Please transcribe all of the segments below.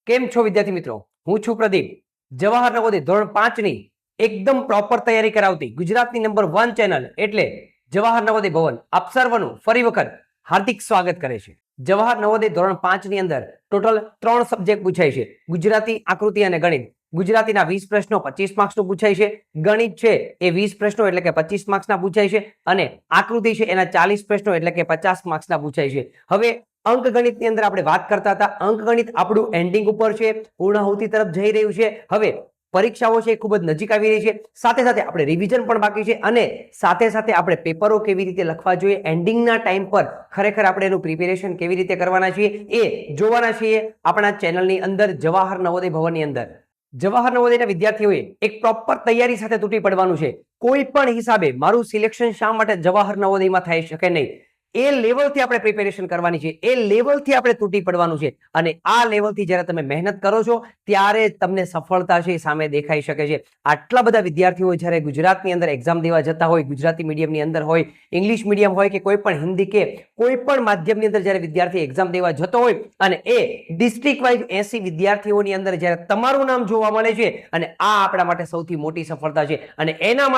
કેમ છો વિદ્યાર્થી મિત્રો? હું છું પ્રદીપ. જવાહર નવોદય ધોરણ 5 ની એકદમ પ્રોપર તૈયારી કરાવતી ગુજરાતની નંબર 1 ચેનલ એટલે જવાહર નવોદય ભવન આપ સર્વનું ફરી વખત હાર્દિક સ્વાગત કરે છે. જવાહર નવોદય ધોરણ 5 ની અંદર ટોટલ 3 સબ્જેક્ટ પૂછાય છે: ગુજરાતી, આકૃતિ અને ગણિત. ગુજરાતીના 20 પ્રશ્નો 25 માર્ક્સનું પૂછાય છે. ગણિત છે એ 20 પ્રશ્નો એટલે કે 25 માર્ક્સના પૂછાય છે અને આકૃતિ છે એના 40 પ્રશ્નો એટલે કે 50 માર્ક્સના પૂછાય છે. હવે અંકગણિતની અંદર આપણે વાત કરતા હતા. અંકગણિત આપણું એન્ડિંગ ઉપર છે, પૂર્ણાહુતિ તરફ જઈ રહ્યું છે. હવે પરીક્ષાઓ છે ખૂબ જ નજીક આવી રહી છે. સાથે સાથે આપણે રિવિઝન પણ બાકી છે અને સાથે સાથે આપણે પેપરો કેવી રીતે લખવા જોઈએ, એન્ડિંગના ટાઈમ પર ખરેખર આપણે એનું પ્રિપેરેશન કેવી રીતે કરવાના છીએ એ જોવાના છીએ આપણા ચેનલની અંદર જવાહર નવોદય ભવનની અંદર. જવાહર નવોદયના વિદ્યાર્થીઓએ એક પ્રોપર તૈયારી સાથે તૂટી પડવાનું છે. કોઈ પણ હિસાબે મારું સિલેક્શન શા માટે જવાહર નવોદયમાં થઈ શકે નહીં, એ લેવલથી આપણે પ્રિપેરેશન કરવાની છે, એ લેવલથી આપણે તૂટી પડવાનું છે. અને આ લેવલથી જ્યારે તમે મહેનત કરો છો ત્યારે તમને સફળતા છે સામે દેખાઈ શકે છે. આટલા બધા વિદ્યાર્થીઓ જ્યારે ગુજરાતની અંદર એક્ઝામ દેવા જતા હોય, ગુજરાતી મીડિયમની અંદર હોય, ઇંગ્લિશ મીડિયમ હોય કે કોઈ પણ હિન્દી કે કોઈ પણ માધ્યમની અંદર જ્યારે વિદ્યાર્થી એક્ઝામ દેવા જતો હોય અને એ ડિસ્ટ્રિક્ટ વાઇઝ 80 વિદ્યાર્થીઓની અંદર જ્યારે તમારું નામ જોવા મળે છે અને આ આપણા માટે સૌથી મોટી સફળતા છે. અને એના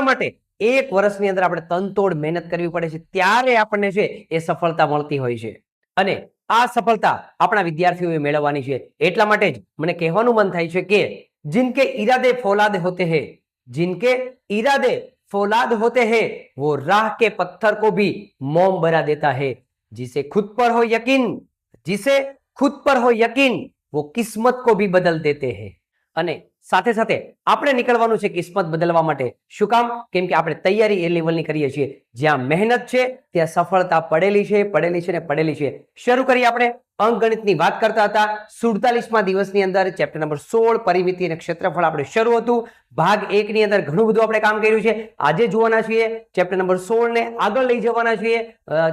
માટે 1 વર્ષની અંદર આપણે તનતોડ મહેનત કરવી પડે છે, ત્યારે આપણને છે એ સફળતા મળતી હોય છે. અને આ સફળતા આપણા વિદ્યાર્થીઓએ મેળવવાની છે. એટલા માટે જ મને કહેવાનું મન થાય છે કે जिनके इरादे फौलाद होते हैं, जिनके इरादे फौलाद होते हैं, वो राह के पत्थर को भी मोम बना देता है. जिसे खुद पर हो यकीन, वो किस्मत को भी बदल देते हैं. અને સાથે સાથે આપણે નીકળવાનું છે કિસ્મત બદલવા માટે. શું કામ? કેમ કે આપણે તૈયારી એ લેવલની કરીએ છીએ. જ્યાં મહેનત છે ત્યાં સફળતા પડેલી છે. શરૂ કરીએ આપણે અંકગણિતની વાત કરતા હતા. 47મા દિવસની અંદર ચેપ્ટર નંબર 16 પરિમિતિ અને ક્ષેત્રફળ આપણે શરૂ હતું. ભાગ 1 ની અંદર ઘણું બધું આપણે કામ કર્યું છે. આજે જોવાના છીએ ચેપ્ટર નંબર 16 ને આગળ લઈ જવાના છીએ.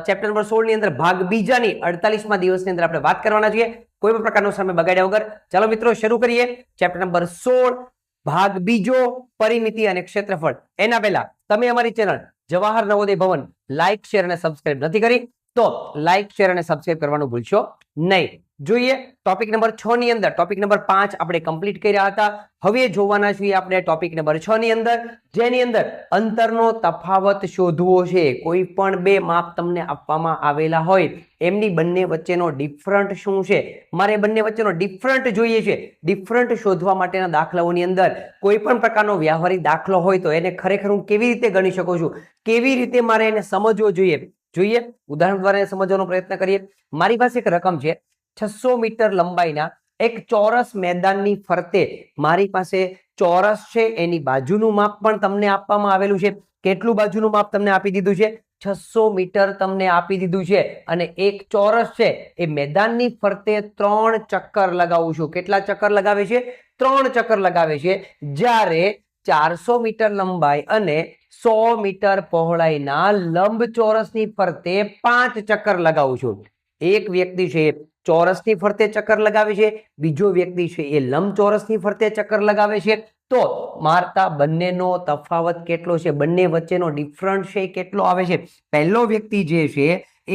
ચેપ્ટર નંબર 16 ની અંદર ભાગ 2 ની 48મા દિવસની અંદર આપણે વાત કરવાના છીએ. કોઈ પણ પ્રકારનો સમય બગાડ્યા વગર ચાલો મિત્રો શરૂ કરીએ. ચેપ્ટર નંબર 16 ભાગ 2 પરિમિતિ અને ક્ષેત્રફળ. એના પહેલા તમે અમારી ચેનલ જવાહર નવોદય ભવન લાઈક, શેર અને સબસ્ક્રાઇબ નથી કરી તો લાઈક, શેર અને સબસ્ક્રાઇબ કરવાનું ભૂલશો નહીં. જોઈએ ટોપિક નંબર 6 ની અંદર ટોપિક નંબર 5 આપણે કમ્પ્લીટ કર્યા હતા. હવે જોવાના છીએ આપણે ટોપિક નંબર 6 ની અંદર, જેની અંદર અંતરનો તફાવત શોધવો છે. કોઈ પણ બે માપ તમને આપવામાં આવેલા હોય, એમની બંને વચ્ચેનો ડિફરન્ટ શું છે, મારે બંને વચ્ચેનો ડિફરન્ટ જોઈએ છે. ડિફરન્ટ શોધવા માટેના દાખલાઓની અંદર કોઈ પણ પ્રકારનો વ્યવહારિક દાખલો હોય તો એને ખરેખર હું કેવી રીતે ગણી શકું છું, કેવી રીતે મારે એને સમજવો જોઈએ ઉદાહરણ દ્વારા સમજવાનો પ્રયત્ન કરીએ. મારી પાસે એક રકમ છે 600 મીટર લંબાઈના એક ચોરસ મેદાનની ફરતે મારી પાસે ચોરસ છે, એની બાજુનું માપ પણ તમને આપવામાં આવેલું છે. કેટલું બાજુનું માપ તમને આપી દીધું છે? 600 મીટર તમને આપી દીધું છે. અને એક ચોરસ છે એ મેદાનની ફરતે 3 ચક્કર લગાવું છું. કેટલા ચક્કર લગાવે છે? 3 ચક્કર લગાવે છે. જ્યારે 400 મીટર લંબાઈ અને 100 મીટર પહોળાઈના લંબચોરસની ફરતે 5 ચક્કર લગાવું છું. એક વ્યક્તિ છે ચોરસની ફરતે ચક્કર લગાવે છે, બીજો વ્યક્તિ છે એ લંબચોરસની ફરતે ચક્કર લગાવે છે. તો મારતા બંનેનો તફાવત કેટલો છે, બંને વચ્ચેનો ડિફરન્ટ છે કેટલો આવે છે? પહેલો વ્યક્તિ જે છે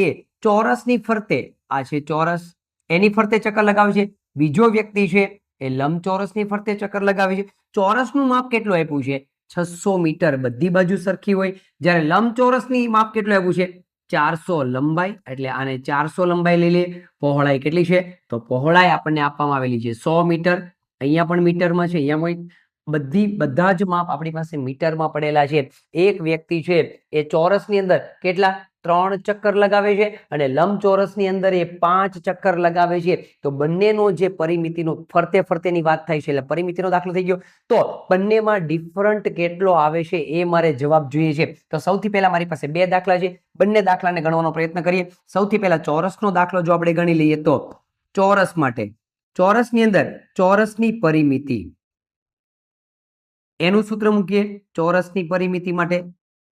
એ ચોરસની ફરતે, આ છે ચોરસ, એની ફરતે ચક્કર લગાવે છે. બીજો વ્યક્તિ છે એ લંબચોરસની ફરતે ચક્કર લગાવે છે. ચોરસનું માપ કેટલું આપ્યું છે? 600 મીટર, બધી બાજુ સરખી હોય. જ્યારે લંબચોરસની માપ કેટલું આપ્યું છે? 400 લંબાઈ, એટલે આને 400 લંબાઈ લઈ લે. પહોળાઈ કેટલી છે? તો પહોળાઈ આપણને આપવામાં આવેલી છે 100 મીટર. અહીંયા પણ મીટરમાં છે, અહીંયા બધા જ માપ આપણી પાસે મીટરમાં પડેલા છે. એક વ્યક્તિ છે એ ચોરસની અંદર કેટલા? 3 ચક્કર લગાવે છે અને લંબચોરસની અંદર એ 5 ચક્કર લગાવે છે. તો બંનેનો જે પરિમિતિનો ફરતેની વાત થાય છે એટલે પરિમિતિનો દાખલો થઈ ગયો. તો બંનેમાં ડિફરન્ટ કેટલો આવે છે એ મારે જવાબ જોઈએ છે. તો સૌથી પહેલા મારી પાસે 2 દાખલા છે, બંને દાખલાને ગણવાનો પ્રયત્ન કરીએ. સૌથી પહેલા ચોરસનો દાખલો જો આપણે ગણી લઈએ તો ચોરસ માટે, ચોરસની અંદર ચોરસની પરિમિતિ, એનું સૂત્ર મૂકીએ. ચોરસની પરિમિતિ માટે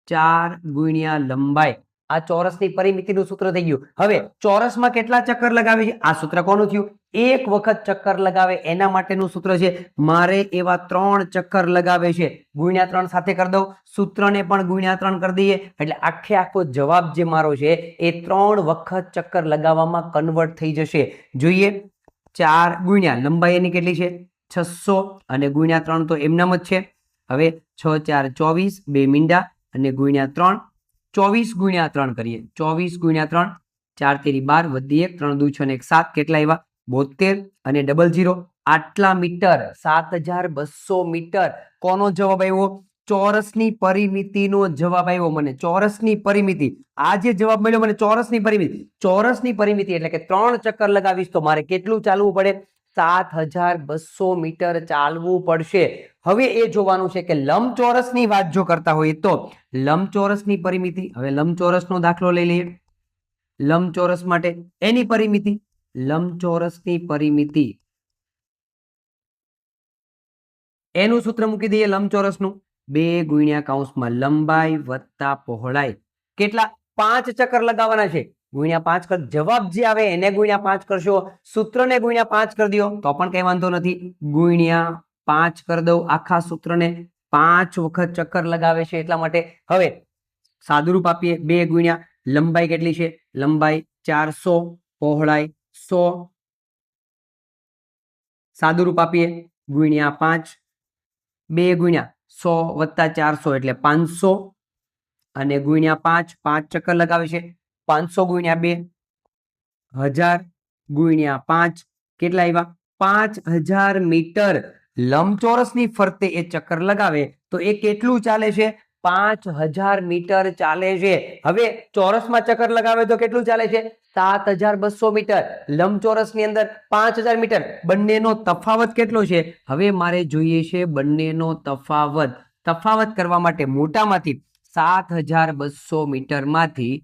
4 ગુણ્યા લંબાઈ, આ ચોરસની પરિમિતિનું સૂત્ર થઈ ગયું. હવે ચોરસમાં કેટલા ચક્કર લગાવે છે? આ સૂત્ર કોનું થયું? એક વખત ચક્કર લગાવે એના માટેનું સૂત્ર છે. મારે એવા 3 ચક્કર લગાવે છે, ગુણ્યા 3 સાથે કરી દઉં. સૂત્રને પણ ગુણ્યા 3 કરી દઈએ એટલે આખો જવાબ જે મારો છે એ 3 વખત ચક્કર લગાવવામાં કન્વર્ટ થઈ જશે. જોઈએ 4 ગુણ્યા લંબાઈ એની કેટલી છે 600 અને ગુણ્યા 3 તો એમનામ જ છે. હવે 6 4 24 2 મીંડા અને ગુણ્યા 3 24 ગુણ્યા 3 કરીએ 24 ગુણ્યા 3 4 તેરી 12 વધી 1 3 દુ 6 ને 1 7 કેટલા આવ્યા 72 અને 00 આટલા મીટર 7200 મીટર. કોનો જવાબ આવ્યો? ચોરસની પરિમિતિનો જવાબ આવ્યો મને. ચોરસની પરિમિતિ આ જે જવાબ મળ્યો મને ચોરસની પરિમિતિ. ચોરસની પરિમિતિ એટલે કે 3 ચક્કર લગાવીશ તો મારે કેટલું ચાલવું પડે? 7200 મીટર ચાલવું પડશે. હવે એ જોવાનું છે કે લંબચોરસની વાત જો કરતા હોય તો લંબચોરસની પરિમિતિ. હવે લંબચોરસનો દાખલો લઈ લઈએ. લંબચોરસ માટે એની પરિમિતિ, લંબચોરસની પરિમિતિ એનું સૂત્ર મૂકી દઈએ. લંબચોરસનું 2 ગુણ્યા કૌંસમાં લંબાઈ વત્તા પહોળાઈ. કેટલા? 5 ચક્કર લગાવવાના છે. ગુણ્યા 5 કર. જવાબ જે આવે એને ગુણ્યા 5 કરશો, સૂત્રને ગુણ્યા 5 કરી દો તો પણ કઈ વાંધો નથી. ગુણ્યા 5 કરી દઉં આખા સૂત્રને. 5 વખત ચક્કર લગાવે છે એટલા માટે. હવે સાદુરૂપ આપીએ. 2 ગુણ્યા લંબાઈ કેટલી છે? લંબાઈ 400, પહોળાઈ 100. સાદુરૂપ આપીએ ગુણ્યા 5. 2 ગુણ્યા 100 વત્તા 400 એટલે 500 અને ગુણ્યા 5. 5 ચક્કર લગાવે છે. 500 ગુણ્યા 2 1000 ગુણ્યા 5 કેટલા આવ્યા? 5000 મીટર લંબચોરસની ફરતે એ ચક્કર લગાવે તો એ કેટલું ચાલે છે? 5000 મીટર ચાલે છે. હવે ચોરસમાં ચક્કર લગાવે તો કેટલું ચાલે છે? 7200 મીટર. લંબચોરસની અંદર 5000 મીટર. બંનેનો તફાવત કેટલો છે? હવે મારે જોઈએ છે બંનેનો તફાવત. તફાવત કરવા માટે મોટામાંથી 7200 મીટરમાંથી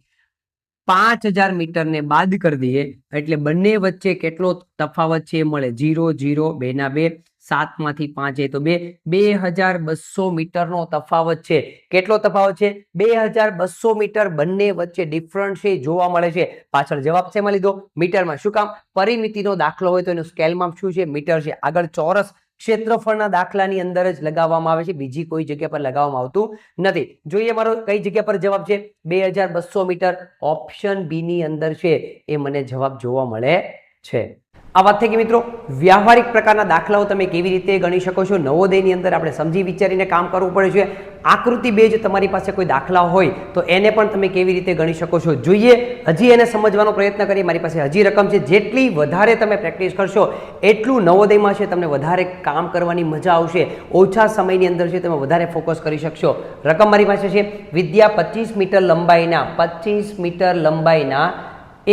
5000 મીટરને બાદ કરી દઈએ એટલે બંને વચ્ચે કેટલો તફાવત છે મળે. 0 0 2 ના 2, 7 માંથી 5 એ તો 2, 2200 મીટરનો તફાવત છે. કેટલો તફાવત છે? 2200 મીટર બંને વચ્ચે ડિફરન્સ છે જોવા મળે છે. પાછળ જવાબ શેમાં લીધો? મીટરમાં. શું કામ? પરિમિતિનો દાખલો હોય તો એનું સ્કેલમાં શું છે? મીટર છે. આગળ ચોરસ ક્ષેત્રફળના દાખલાની અંદર જ લગાવવામાં આવે છે, બીજી કોઈ જગ્યા પર લગાવવામાં આવતું નથી. જોઈએ મારો કઈ જગ્યા પર જવાબ છે? 2200 મીટર. ઓપ્શન બી ની અંદર છે એ મને જવાબ જોવા મળે છે. આ વાત થઈ ગઈ મિત્રો. વ્યવહારિક પ્રકારના દાખલાઓ તમે કેવી રીતે ગણી શકો છો? નવોદયની અંદર આપણે સમજી વિચારીને કામ કરવું પડે છે. આકૃતિ બેઝ તમારી પાસે કોઈ દાખલા હોય તો એને પણ તમે કેવી રીતે ગણી શકો છો જોઈએ. હજી એને સમજવાનો પ્રયત્ન કરીએ. મારી પાસે હજી રકમ છે. જેટલી વધારે તમે પ્રેક્ટિસ કરશો એટલું નવોદયમાં છે તમને વધારે કામ કરવાની મજા આવશે. ઓછા સમયની અંદર છે તમે વધારે ફોકસ કરી શકશો. રકમ મારી પાસે છે. વિદ્યા 25 મીટર લંબાઈના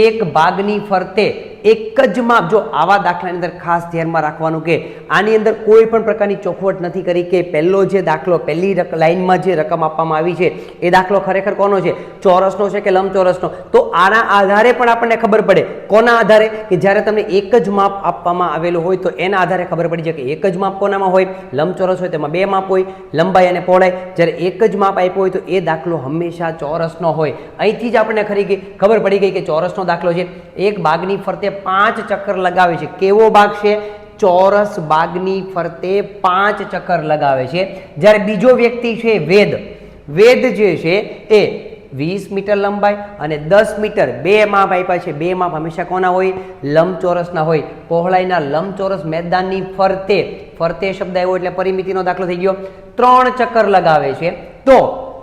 એક ભાગની ફરતે એક જ માપ. જો આવા દાખલાની અંદર ખાસ ધ્યાનમાં રાખવાનું કે આની અંદર કોઈ પણ પ્રકારની ચોખવટ નથી કરી કે પહેલો જે દાખલો પહેલી લાઈનમાં જે રકમ આપવામાં આવી છે એ દાખલો ખરેખર કોનો છે? ચોરસનો છે કે લંબચોરસનો? તો આના આધારે પણ આપણને ખબર પડે. કોના આધારે? કે જ્યારે તમને એક જ માપ આપવામાં આવેલું હોય તો એના આધારે ખબર પડી જાય કે એક જ માપ કોનામાં હોય? લંબચોરસ હોય તેમાં 2 માપ હોય, લંબાઈ અને પહોળાઈ. જ્યારે એક જ માપ આપ્યો હોય તો એ દાખલો હંમેશા ચોરસનો હોય. અહીંથી જ આપણને ખબર પડી ગઈ કે ચોરસનો દાખલો છે. એક ભાગની ફરતે 5 ચક્કર લગાવે છે. કેવો ભાગ છે? ચોરસ ભાગની ફરતે 5 ચક્કર લગાવે છે. જ્યારે બીજો વ્યક્તિ છે વેદ જે છે એ 20 મીટર લંબાઈ અને 10 મીટર 2 માપ આપ્યા છે. 2 માપ હંમેશા કોના હોય? લંબચોરસના હોય. પહોળાઈના લંબચોરસ મેદાનની ફરતે શબ્દ આવ્યો એટલે પરિમિતિનો દાખલો થઈ ગયો. 3 ચક્કર લગાવે છે. તો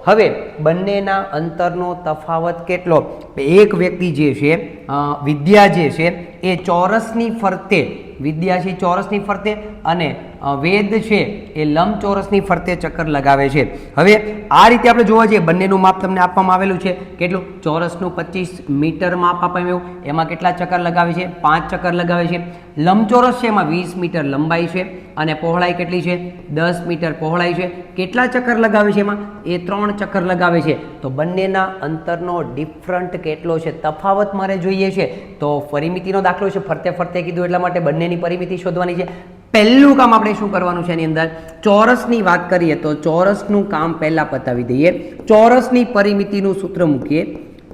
હવે બંનેના અંતરનો તફાવત કેટલો? એક વ્યક્તિ જે છે વિદ્યા જે છે એ ચોરસની ફરતે અને વેદ છે એ લંબચોરસની ફરતે ચક્કર લગાવે છે. હવે આ રીતે આપણે જોવા જઈએ બંનેનું માપ તમને આપવામાં આવેલું છે. કેટલું? ચોરસનું 25 મીટર માપ આપવામાં આવ્યું. એમાં કેટલા ચક્કર લગાવે છે? 5 ચક્કર લગાવે છે. લંબચોરસ છે એમાં 20 મીટર લંબાઈ છે અને પહોળાઈ કેટલી છે? 10 મીટર પહોળાઈ છે. કેટલા ચક્કર લગાવે છે? એમાં એ 3 ચક્કર લગાવે છે. તો બંનેના અંતરનો ડિફરન્ટ કેટલો છે? તફાવત મારે જોઈએ છે. તો પરિમિતિનો દાખલો છે, ફરતે કીધું એટલા માટે બંનેની પરિમિતિ શોધવાની છે. પહેલું કામ આપણે શું કરવાનું છે? એની અંદર ચોરસની વાત કરીએ તો ચોરસનું કામ પહેલા પતાવી દઈએ. ચોરસની પરિમિતિનું સૂત્ર મૂકીએ.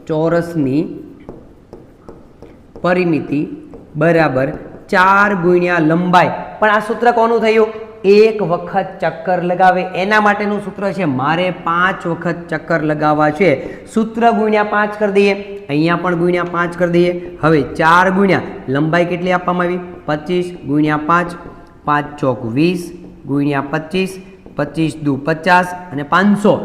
ચોરસની પરિમિતિ બરાબર 4 ગુણ્યા લંબાઈ. પણ આ સૂત્ર કોનું થયું? એક વખત ચક્કર લગાવે એના માટેનું સૂત્ર છે. મારે 5 વખત ચક્કર લગાવવા છે. સૂત્ર ગુણ્યા 5 કરી દઈએ. અહીંયા પણ ગુણ્યા 5 કરી દઈએ. હવે 4 ગુણ્યા લંબાઈ કેટલી આપવામાં આવી 25 ગુણ્યા 5, 5 ચોક 20 ગુણ્યા 25, 25 દુ 50 અને 500.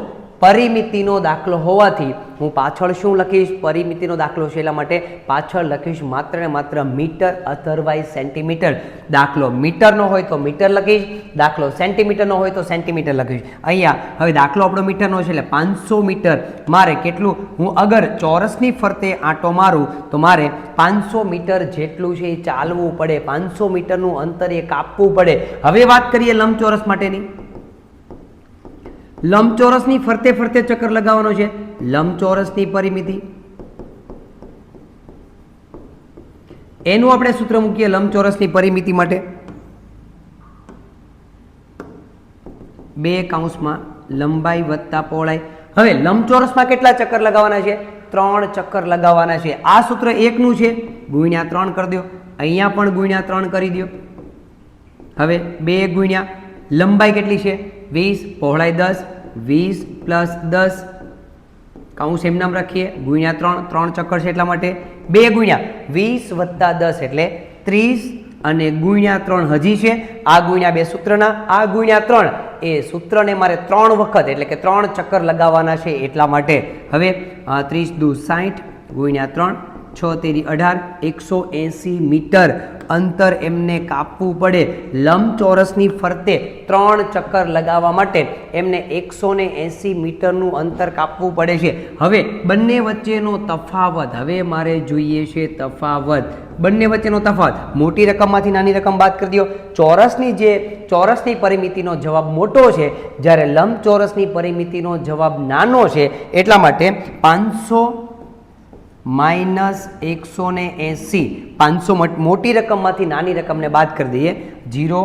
પરિમિતિનો દાખલો હોવાથી હું પાછળ શું લખીશ? પરિમિતિનો દાખલો છે એટલા માટે પાછળ લખીશ માત્ર ને માત્ર મીટર અધરવાઇઝ સેન્ટીમીટર. દાખલો મીટરનો હોય તો મીટર લખીશ, દાખલો સેન્ટીમીટરનો હોય તો સેન્ટીમીટર લખીશ. અહીંયા હવે દાખલો આપણો મીટરનો છે એટલે 500 મીટર મારે કેટલું, હું અગર ચોરસની ફરતે આંટો મારું તો મારે 500 મીટર જેટલું છે એ ચાલવું પડે, 500 મીટરનું અંતર એ કાપવું પડે. હવે વાત કરીએ લંબચોરસ માટેની. લંબચોરસની ફરતે ફરતે ચક્કર લગાવવાનો છે. લંબચોરસની પરિમિતિ એનું આપણે સૂત્ર મૂકીએ લંબચોરસની પરિમિતિ માટે. 2 કૌંસમાં લંબાઈ વત્તા પહોળાઈ. હવે લંબચોરસમાં કેટલા ચક્કર લગાવવાના છે? 3 ચક્કર લગાવવાના છે. આ સૂત્ર એકનું છે, ગુણ્યા 3 કરી દો. અહીંયા પણ ગુણ્યા 3 કરી દો. હવે 2 ગુણ્યા લંબાઈ કેટલી છે 20, પહોળાઈ 10, 20 પ્લસ 10 કૌંસ એમ નામ રાખીએ ગુણ્યા 3, 3 ચક્કર છે એટલા માટે 2 ગુણ્યા 20 વત્તા 10 એટલે 30 અને ગુણ્યા 3 હજી છે. આ ગુણ્યા 2 સૂત્રના, આ ગુણ્યા 3 એ સૂત્રને મારે 3 વખત એટલે કે 3 ચક્કર લગાવવાના છે એટલા માટે. હવે 30 દુ 60 ગુણ્યા 3, 6 તેરી 18, 180 મીટર અંતર એમને કાપવું પડે. લંબચોરસની ફરતે 3 ચક્કર લગાવવા માટે એમને 180 મીટરનું અંતર કાપવું પડે છે. હવે બંને વચ્ચેનો તફાવત હવે મારે જોઈએ છે. તફાવત બંને વચ્ચેનો તફાવત મોટી રકમમાંથી નાની રકમ બાદ કરી દો. ચોરસની પરિમિતિનો જવાબ મોટો છે જ્યારે લંબચોરસની પરિમિતિનો જવાબ નાનો છે. એટલા માટે 500 માઇનસ 180, 500 મોટી રકમમાંથી નાની રકમને બાદ કરી દઈએ. 0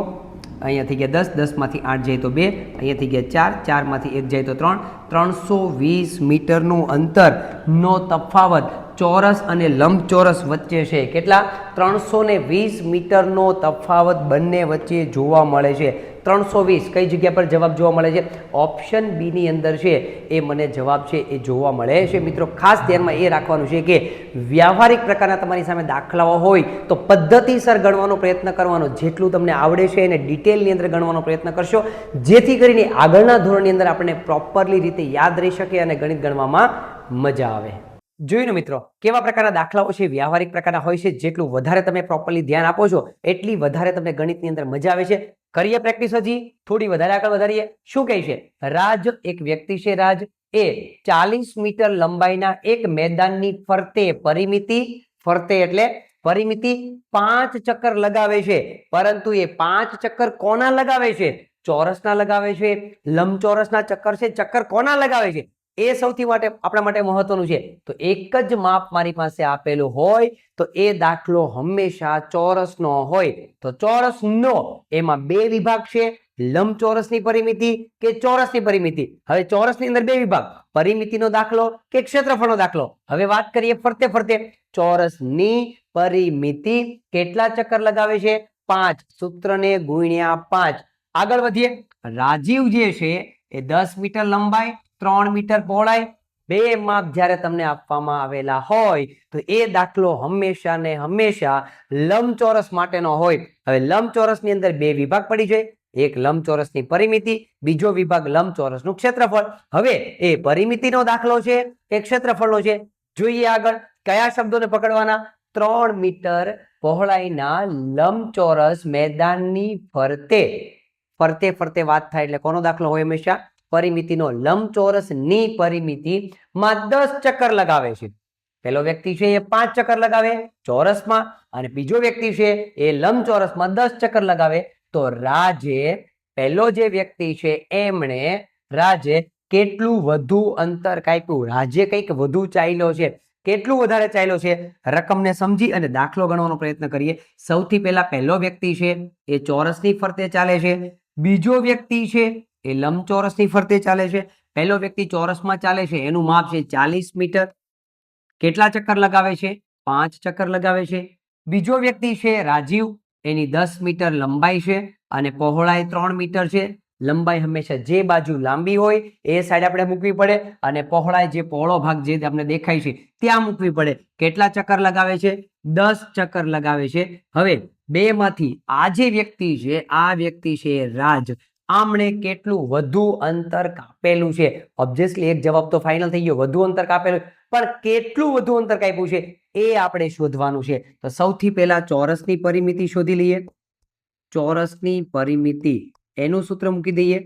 અહીંયાથી ગયા 10, 10 માંથી 8 જાય તો 2, અહીંયાથી ગયા 4, 4 માંથી 1 જાય તો 3, 320 મીટરનું અંતરનો તફાવત ચોરસ અને લંબચોરસ વચ્ચે છે. કેટલા? 320 મીટરનો તફાવત બંને વચ્ચે જોવા મળે છે. 320 કઈ જગ્યા પર જવાબ જોવા મળે છે? ઓપ્શન બી ની અંદર છે એ મને જવાબ છે એ જોવા મળે છે. મિત્રો ખાસ ધ્યાનમાં એ રાખવાનું છે કે વ્યાવહારિક પ્રકારના તમારી સામે દાખલાઓ હોય તો પદ્ધતિસર ગણવાનો પ્રયત્ન કરવાનો. જેટલું તમને આવડે છે એને ડિટેલની અંદર ગણવાનો પ્રયત્ન કરશો, જેથી કરીને આગળના ધોરણની અંદર આપણે પ્રોપરલી રીતે યાદ રહી શકે અને ગણિત ગણવામાં મજા આવે. જોયું મિત્રો કેવા પ્રકારના દાખલાઓ છે વ્યવહારિક પ્રકારના હોય છે. જેટલું વધારે તમે પ્રોપરલી ધ્યાન આપો છો એટલી વધારે તમને ગણિતની અંદર મજા આવે છે. કરીએ પ્રેક્ટિસ હજી થોડી વધારે આગળ વધારીએ. શું કહે છે? રાજ એક વ્યક્તિ છે. રાજ એ 40 મીટર લંબાઈના એક મેદાનની ફરતે ફરતે એટલે પરિમિતિ 5 ચક્કર લગાવે છે. પરંતુ એ 5 ચક્કર કોના લગાવે છે? ચોરસના લગાવે છે. લંબચોરસના ચક્કર છે. ચક્કર કોના લગાવે છે એ સૌથી માટે આપણા માટે મહત્વનું છે. તો એક જ માપ મારી પાસે આપેલું હોય તો એ દાખલો હંમેશા ચોરસનો હોય. તો ચોરસનો એમાં 2 વિભાગ છે, લંબચોરસની પરિમિતિ કે ચોરસની પરિમિતિ. હવે ચોરસની અંદર 2 વિભાગ, પરિમિતિનો દાખલો કે ક્ષેત્રફળનો દાખલો. હવે વાત કરીએ ફરતે ફરતે. ચોરસની પરિમિતિ કેટલા ચક્કર લગાવે છે? 5. સૂત્રને ગુણ્યા 5. આગળ વધીએ. રાજીવ જે છે એ 10 મીટર લંબાઈ, 3 મીટર પહોળાઈ, 2 માપ જ્યારે તમને આપવામાં આવેલા હોય તો એ દાખલો હંમેશા ને હંમેશા લંબચોરસ માટેનો હોય. હવે લંબચોરસની અંદર 2 વિભાગ પડી જાય, એક લંબચોરસની પરિમિતિ, બીજો વિભાગ લંબચોરસનું ક્ષેત્રફળ. હવે એ પરિમિતિનો દાખલો છે કે ક્ષેત્રફળનો છે? જોઈએ આગળ કયા શબ્દોને પકડવાના. 3 મીટર પહોળાઈના લંબચોરસ મેદાનની ફરતે ફરતે વાત થાય એટલે કોનો દાખલો હોય? હંમેશા પરિમિતિનો. લંબચોરસની પરિમિતિમાં 10 ચક્કર લગાવે છે. પહેલો વ્યક્તિ છે એ 5 ચક્કર લગાવે ચોરસમાં અને બીજો વ્યક્તિ છે એ લંબચોરસમાં 10 ચક્કર લગાવે. તો પહેલો જે વ્યક્તિ છે રાજે કેટલું વધુ અંતર કાપ્યું? રાજે કંઈક વધુ ચાલ્યો છે. કેટલું વધારે ચાલ્યો છે? રકમને સમજી અને દાખલો ગણવાનો પ્રયત્ન કરીએ. સૌથી પહેલા પહેલો વ્યક્તિ છે એ ચોરસની ફરતે ચાલે છે, બીજો વ્યક્તિ છે એ લંબચોરસની ફરતે ચાલે છે. પહેલો વ્યક્તિ ચોરસમાં ચાલે છે, એનું માપ છે 40 મીટર. કેટલા ચક્કર લગાવે છે? 5 ચક્કર લગાવે છે. બીજો વ્યક્તિ છે રાજીવ, એની 10 મીટર લંબાઈ છે અને પહોળાઈ 3 મીટર છે. લંબાઈ હંમેશા જે બાજુ લાંબી હોય એ સાઈડ આપણે મૂકવી પડે અને પહોળાઈ જે પહોળો ભાગ જે તમને દેખાય છે ત્યાં મૂકવી પડે. કેટલા ચક્કર લગાવે છે? 10 ચક્કર લગાવે છે. હવે બે માંથી આ જે વ્યક્તિ છે, આ વ્યક્તિ છે રાજ, આમણે કેટલું વધુ અંતર કાપેલું છે? ઓબ્વિયસલી એક જવાબ તો ફાઇનલ થઈ ગયો, વધુ અંતર કાપેલું, પણ કેટલું વધુ અંતર કાપ્યું છે એ આપણે શોધવાનું છે. તો સૌથી પહેલા ચોરસની પરિમિતિ શોધી લઈએ. ચોરસની પરિમિતિ એનું સૂત્ર મૂકી દઈએ,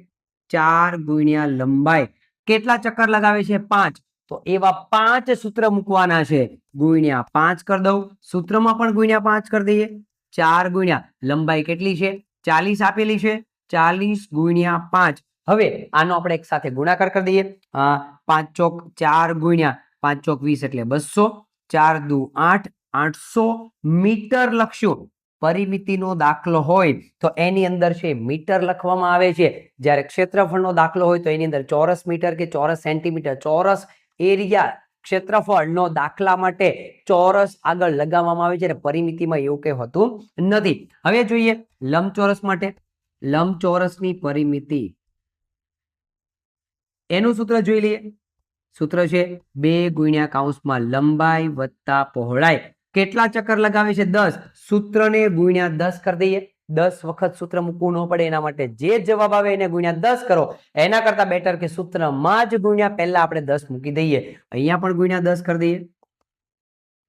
4 ગુણ્યા લંબાઈ. કેટલા ચક્કર લગાવે છે? 5. તો એવા 5 સૂત્ર મૂકવાના છે. ગુણ્યા 5 કરી દઉં, સૂત્રમાં પણ ગુણ્યા 5 કરી દઈએ. 4 ગુણ્યા લંબાઈ કેટલી છે? 40 આપેલી છે. 40 ગુણ્યા 5. હવે આનો આપણે એક સાથે ગુણાકાર કરી દઈએ. 5 ચોક 4 ગુણ્યા 5 ચોક 20 એટલે 200. 4 દુ 8, 800 મીટર લખશું. પરિમિતિનો દાખલો હોય તો એની અંદર છે મીટર લખવામાં આવે છે, જ્યારે ક્ષેત્રફળનો દાખલો હોય તો એની અંદર ચોરસ મીટર કે ચોરસ સેન્ટીમીટર, ચોરસ એરિયા ક્ષેત્રફળનો દાખલા માટે ચોરસ આગળ લગાવવામાં આવે છે. પરિમિતિમાં એવું કંઈ હોતું નથી. હવે જોઈએ લંબચોરસ માટે. લંબચોરસની પરિમિતિ એનું સૂત્ર જોઈ લઈએ. સૂત્ર છે 2 ગુણ્યા કૌંસમાં લંબાઈ વત્તા પહોળાઈ. કેટલા ચક્કર લગાવે છે? 10. સૂત્રને ગુણ્યા 10 કરી દઈએ. 10 વખત સૂત્ર મૂકવું ન પડે એના માટે જે જવાબ આવે એને ગુણ્યા 10 કરો. એના કરતા બેટર કે સૂત્રમાં જ ગુણ્યા પહેલા આપણે 10 મૂકી દઈએ. અહીંયા પણ ગુણ્યા 10 કરી દઈએ.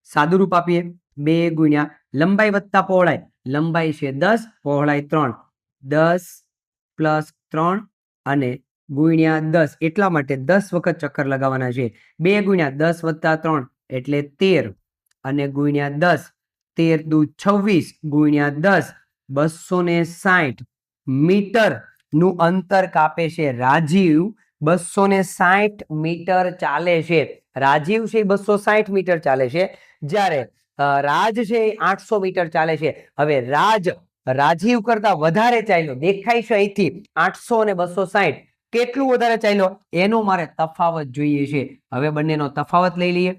સાદું રૂપ આપીએ. 2 ગુણ્યા લંબાઈ વત્તા પહોળાઈ. લંબાઈ છે 10, પહોળાઈ 3. 10 પ્લસ 3 અને ગુણ્યા 10. એટલા માટે 10 વખત ચક્કર લગાવવાના છે. 2 ગુણ્યા 10 વત્તા 3 એટલે 13 અને ગુણ્યા 10. 13 દુ 26 ગુણ્યા 10, 260 મીટર નું અંતર કાપે છે રાજીવ. 260 મીટર ચાલે છે. રાજીવ છે 260 મીટર ચાલે છે, જ્યારે રાજ છે 800 મીટર ચાલે છે. હવે રાજીવ કરતા વધારે ચાલ્યો, દેખાય છે અહીંથી 800 અને 260. કેટલું વધારે ચાલ્યો એનો મારે તફાવત જોઈએ છે. હવે બંનેનો તફાવત લઈ લઈએ.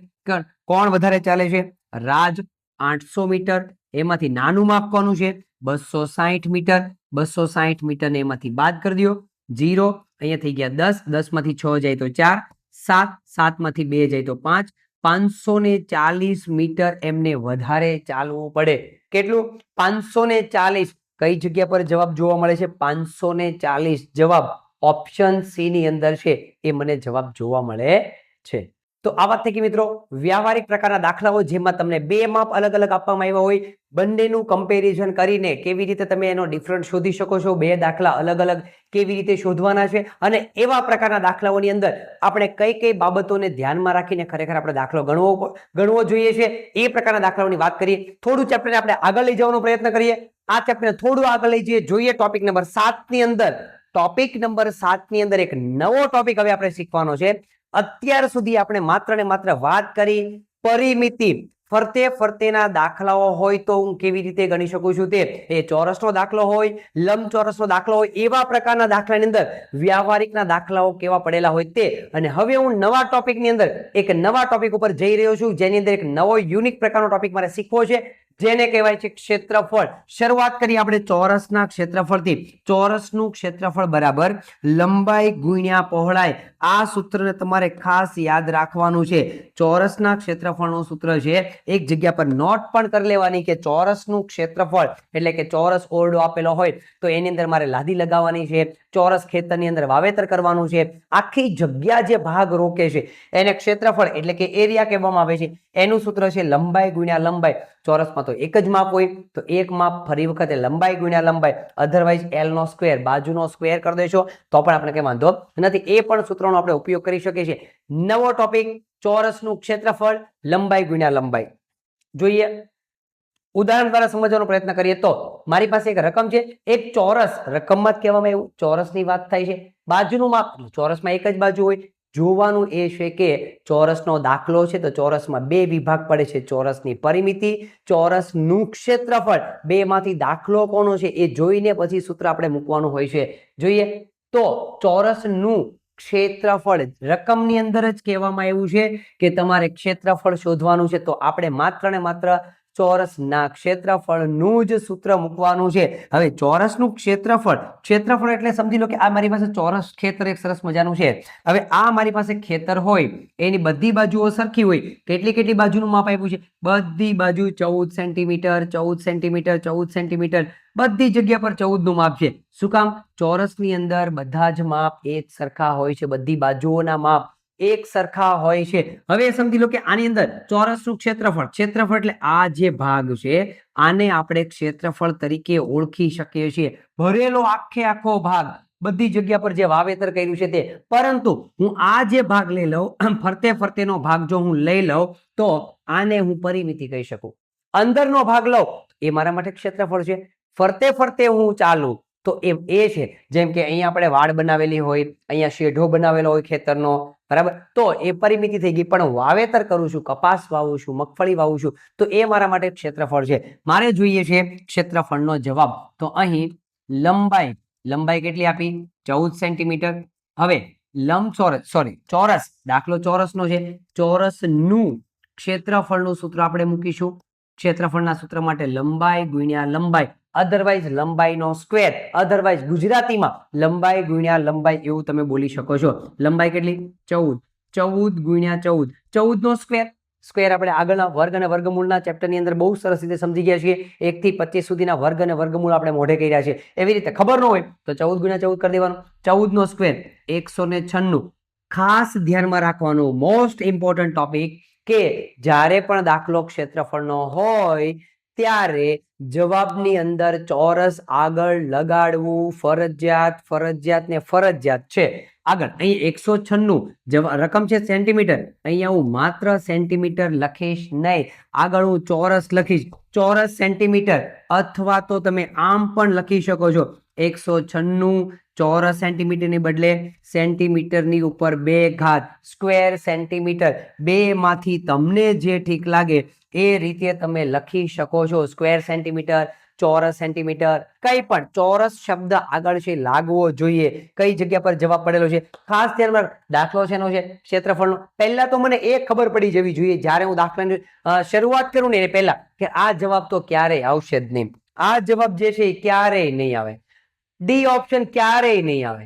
કોણ વધારે ચાલે છે? રાજ 800 મીટર, એમાંથી નાનું માપ કોનું છે? 260 મીટર. 260 મીટરને એમાંથી બાદ કરી દો. 0 અહીંયા થઈ ગયા 10. 10 માંથી 6 જાય તો 4, 7, 7 માંથી 2 જાય તો 5. 540 મીટર એમને વધારે ચાલવું પડે. કેટલું? 540. કઈ જગ્યા પર જવાબ જોવા મળે છે? 540. જવાબ ઓપ્શન સી ની અંદર છે એ મને જવાબ જોવા મળે છે. તો આ વાત થઈ કે મિત્રો વ્યવહારિક પ્રકારના દાખલાઓ જેમાં તમને બે માપ અલગ અલગ આપવામાં આવ્યા હોય, બંનેનું કમ્પેરિઝન કરીને કેવી રીતે તમે એનો ડિફરન્સ શોધી શકો છો, બે દાખલા અલગ અલગ કેવી રીતે શોધવાના છે, અને એવા પ્રકારના દાખલાઓની અંદર આપણે કઈ કઈ બાબતોને ધ્યાનમાં રાખીને ખરેખર આપણે દાખલો ગણવો જોઈએ છે, એ પ્રકારના દાખલાઓની વાત કરીએ. થોડું ચેપ્ટરને આપણે આગળ લઈ જવાનો પ્રયત્ન કરીએ. આ ચેપ્ટરને થોડું આગળ લઈ જઈએ. જોઈએ ટોપિક નંબર 7 ની અંદર. ટોપિક નંબર 7 ની અંદર એક નવો ટોપિક હવે આપણે શીખવાનો છે. અત્યાર સુધી આપણે માત્ર ને માત્ર વાત કરી પરિમિતિ. ફરતેના દાખલાઓ હોય તો હું કેવી રીતે ગણી શકું છું, તે એ ચોરસનો દાખલો હોય, લંબચોરસનો દાખલો હોય, એવા પ્રકારના દાખલાની અંદર વ્યવહારિકના દાખલાઓ કેવા પડેલા હોય તે. અને હવે હું નવા ટોપિકની અંદર એક નવા ટોપિક ઉપર જઈ રહ્યો છું, જેની અંદર એક નવો યુનિક પ્રકારનો ટોપિક મારે શીખવો છે, જેને કહેવાય છે ક્ષેત્રફળ. શરૂઆત કરી આપણે ચોરસના ક્ષેત્રફળથી. ચોરસનું ક્ષેત્રફળ બરાબર લંબાઈ ગુણ્યા પહોળાઈ. આ સૂત્રને તમારે ખાસ યાદ રાખવાનું છે. ચોરસના ક્ષેત્રફળનું સૂત્ર છે, એક જગ્યા પર નોટ પણ કરી લેવાની કે ચોરસનું ક્ષેત્રફળ એટલે કે ચોરસ ઓરડો આપેલો હોય તો એની અંદર મારે લાદી લગાવવાની છે. ચોરસ ખેતરની અંદર વાવેતર કરવાનું છે. આખી જગ્યા જે ભાગ રોકે છે એને ક્ષેત્રફળ એટલે કે એરિયા કહેવામાં આવે છે. એનું સૂત્ર છે લંબાઈ ગુણ્યા લંબાઈ. ચોરસમાં તો એક જ માપ હોય તો એક માપ ફરી વખતે લંબાઈ ગુણ્યા લંબાઈ, અધરવાઇઝ એલ નો સ્ક્વેર, બાજુનો સ્ક્વેર કરી દેશો તો પણ આપણે કઈ વાંધો નથી. એ પણ સૂત્રનો આપણે ઉપયોગ કરી શકીએ છીએ. નવો ટોપિક ચોરસનું ક્ષેત્રફળ લંબાઈ ગુણ્યા લંબાઈ. જોઈએ ઉદાહરણ દ્વારા સમજવાનો પ્રયત્ન કરીએ તો મારી પાસે એક રકમ છે, એક ચોરસ રકમમાં જ કહેવામાં એવું ચોરસની વાત થાય છે. બાજુનું માપ ચોરસમાં એક જ બાજુ હોય. જોવાનું એ છે કે ચોરસનો દાખલો છે તો ચોરસમાં બે વિભાગ પડે છે, ચોરસની પરિમિતિ, ચોરસનું ક્ષેત્રફળ. બે માંથી દાખલો કોનો છે એ જોઈને પછી સૂત્ર આપણે મૂકવાનું હોય છે. જોઈએ તો ચોરસનું ક્ષેત્રફળ રકમની અંદર જ કહેવામાં આવ્યું છે કે તમારે ક્ષેત્રફળ શોધવાનું છે, તો આપણે માત્ર ને માત્ર ચોરસના ક્ષેત્રફળનું જ સૂત્ર મૂકવાનું છે. હવે ચોરસનું ક્ષેત્રફળ એટલે સમજી લો કે આ મારી પાસે ચોરસ ખેતર એક સરસ મજાનું છે. હવે આ મારી પાસે ખેતર હોય, એની બધી બાજુઓ સરખી હોય. કેટલી બાજુનું માપ આપ્યું છે? બધી બાજુ 14 સેન્ટીમીટર, 14 સેન્ટીમીટર, 14 સેન્ટીમીટર, બધી જગ્યા પર 14 નું માપ છે. શું કામ? ચોરસની અંદર બધા જ માપ એક સરખા હોય છે, બધી બાજુઓના માપ એક સરખા હોય છે. હવે સમજી લો કે આની અંદર ચોરસનું ક્ષેત્રફળ એટલે આ જે ભાગ છે આને આપણે ક્ષેત્રફળ તરીકે ઓળખી શકીએ છીએ. ભરેલો આખો ભાગ, બધી જગ્યા પર જે વાવેતર કર્યું છે તે. પરંતુ હું આ જે ભાગ લઈ લઉં, ફરતેનો ભાગ જો હું લઈ લઉં તો આને હું પરિમિતિ કહી શકું. અંદરનો ભાગ લઉં એ મારા માટે ક્ષેત્રફળ છે. ફરતે હું ચાલું તો એ છે. જેમ કે અહીંયા આપણે વાડ બનાવેલી હોય, અહીંયા શેઢો બનાવેલો હોય ખેતરનો, બરાબર, તો એ પરિમિતિ થઈ ગઈ. પણ વાવેતર કરું છું, કપાસ વાવું છું, મગફળી વાવું છું, તો એ મારા માટે ક્ષેત્રફળ છે. મારે જોઈએ છે ક્ષેત્રફળનો જવાબ. તો અહીં લંબાઈ કેટલી આપી? 14 સેન્ટીમીટર. હવે ચોરસ, દાખલો ચોરસનો છે. ચોરસનું ક્ષેત્રફળનું સૂત્ર આપણે મૂકીશું. ક્ષેત્રફળના સૂત્ર માટે લંબાઈ ગુણ્યા લંબાઈ, અધરવાઇઝ લંબાઈનો સ્ક્વેર, અધરવાઇઝ ગુજરાતીમાં લંબાઈ ગુણ્યા લંબાઈ એવું તમે બોલી શકો છો. લંબાઈ કેટલી? 14 ગુણ્યા 14 નો સ્ક્વેર આપણે આગળના વર્ગ અને વર્ગમૂળના ચેપ્ટરની અંદર બહુ સરસ રીતે સમજી ગયા છીએ. 1 થી 25 સુધીના વર્ગ અને વર્ગમૂળ આપણે મોઢે કર્યા છે. એવી રીતે ખબર ન હોય તો 14 ગુણ્યા 14 કરી દેવાનું. 14 નો સ્ક્વેર 196. ખાસ ધ્યાનમાં રાખવાનું, મોસ્ટ ઇમ્પોર્ટન્ટ ટોપિક, કે જ્યારે પણ દાખલો ક્ષેત્રફળનો હોય ત્યારે જવાબની અંદર ચોરસ આગળ લગાડવું ફરજિયાત છે. આગળ અહીં 196 રકમ છે સેન્ટીમીટર, અહીંયા હું માત્ર સેન્ટીમીટર લખીશ નહીં, આગળ હું ચોરસ લખીશ, ચોરસ સેન્ટીમીટર, અથવા તો તમે આમ પણ લખી શકો છો 196 ચોરસ સેન્ટીમીટરની બદલે સેન્ટીમીટરની ઉપર 2 ઘાત સ્ક્વેર સેન્ટીમીટર, બે માંથી તમને જે ઠીક લાગે એ રીતે તમે લખી શકો છો. સ્ક્વેર સેન્ટીમીટર, ચોરસ સેન્ટીમીટર, કઈ પણ ચોરસ શબ્દ આગળ છે લાગવો જોઈએ. કઈ જગ્યા પર જવાબ પડેલો છે ખાસ ધ્યાનમાં. દાખલો શેનો છે? ક્ષેત્રફળનો. પહેલા તો મને એ ખબર પડી જવી જોઈએ જ્યારે હું દાખલાની શરૂઆત કરું ને એ પહેલા, કે આ જવાબ તો ક્યારેય આવશે જ નહીં. આ જવાબ જે છે એ ક્યારેય નહીં આવે. ડી ઓપ્શન ક્યારેય નહીં આવે.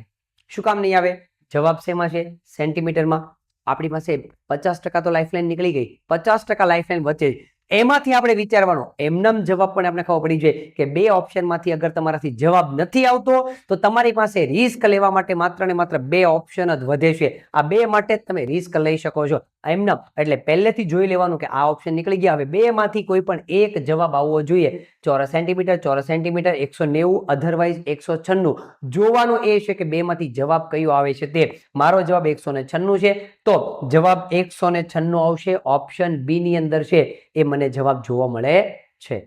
શું કામ નહીં આવે? જવાબ શેમાં છે? સેન્ટીમીટરમાં. આપણી પાસે 50% તો લાઈફલાઈન નીકળી ગઈ, 50% લાઈફલાઈન વચ્ચે. એમાંથી આપણે વિચારવાનો, એમનેમ જવાબ પણ આપણે ખબર પડી જાય કે બે ઓપ્શનમાંથી અગર તમારાથી જવાબ નથી આવતો તો તમારી પાસે રિસ્ક લેવા માટે માત્ર ને માત્ર બે ઓપ્શન જ વધે છે. આ બે માટે જ તમે રિસ્ક લઈ શકો છો. એમનેમ એટલે પહેલેથી જોઈ લેવાનું કે આ ઓપ્શન નીકળી ગયા. હવે બે માંથી કોઈ પણ એક જવાબ આવવો જોઈએ. ચોરસ સેન્ટીમીટર, 190, અધરવાઇઝ 196. જોવાનું એ છે કે બે માંથી જવાબ કયો આવે છે તે. મારો જવાબ 196 છે, તો જવાબ 196 આવશે. ઓપ્શન બી ની અંદર છે એ મને જવાબ જોવા મળે છે.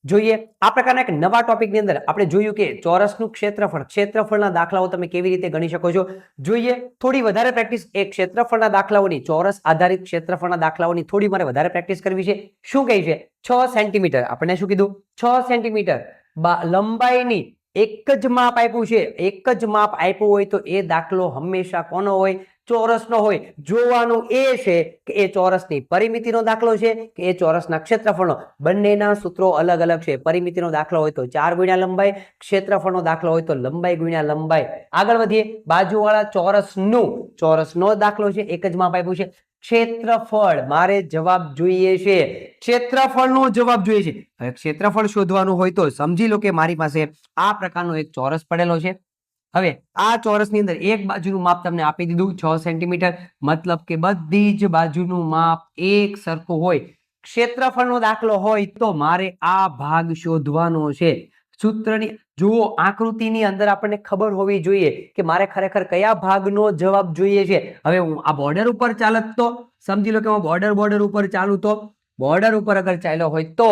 જોઈએ આ પ્રકારના એક નવા ટોપિકની અંદર આપણે જોયું કે ચોરસનું ક્ષેત્રફળના દાખલાઓ તમે કેવી રીતે ગણી શકો છો. જોઈએ થોડી વધારે પ્રેક્ટિસ એ ક્ષેત્રફળના દાખલાઓની, ચોરસ આધારિત ક્ષેત્રફળના દાખલાઓની થોડી મારે વધારે પ્રેક્ટિસ કરવી છે. શું કહે છે? 6 સેન્ટીમીટર. આપણે શું કીધું? 6 સેન્ટીમીટર લંબાઈની એક જ માપ આપ્યું છે. એક જ માપ આપ્યું હોય તો એ દાખલો હંમેશા કોનો હોય? ચોરસનો હોય. જોવાનું એ છે કે એ ચોરસની પરિમિતિનો દાખલો છે કે એ ચોરસના ક્ષેત્રફળનો. બંનેના સૂત્રો અલગ અલગ છે. પરિમિતિનો દાખલો હોય તો 4 ગુણ્યા લંબાઈ, ક્ષેત્રફળનો દાખલો હોય તો લંબાઈ ગુણ્યા લંબાઈ. આગળ વધીએ. બાજુવાળા ચોરસનો દાખલો છે, એક જ માપ આપ્યું છે. ક્ષેત્રફળ મારે જવાબ જોઈએ છે. ક્ષેત્રફળનો જવાબ જોઈએ છે. હવે ક્ષેત્રફળ શોધવાનું હોય તો સમજી લો કે મારી પાસે આ પ્રકારનો એક ચોરસ પડેલો છે. હવે આ ચોરસની અંદર એક બાજુનું માપ તમને આપી દીધું 6 સેન્ટીમીટર, મતલબ કે બધી જ બાજુનું માપ એક સરખું હોય. ક્ષેત્રફળનો દાખલો હોય તો મારે આ ભાગ શોધવાનો છે. સૂત્રની જુઓ, આકૃતિની અંદર આપણને ખબર હોવી જોઈએ કે મારે ખરેખર કયા ભાગનો જવાબ જોઈએ છે. હવે હું આ બોર્ડર ઉપર ચાલત તો સમજી લો કે હું બોર્ડર ઉપર ચાલું તો બોર્ડર ઉપર અગર ચાલ્યો હોય તો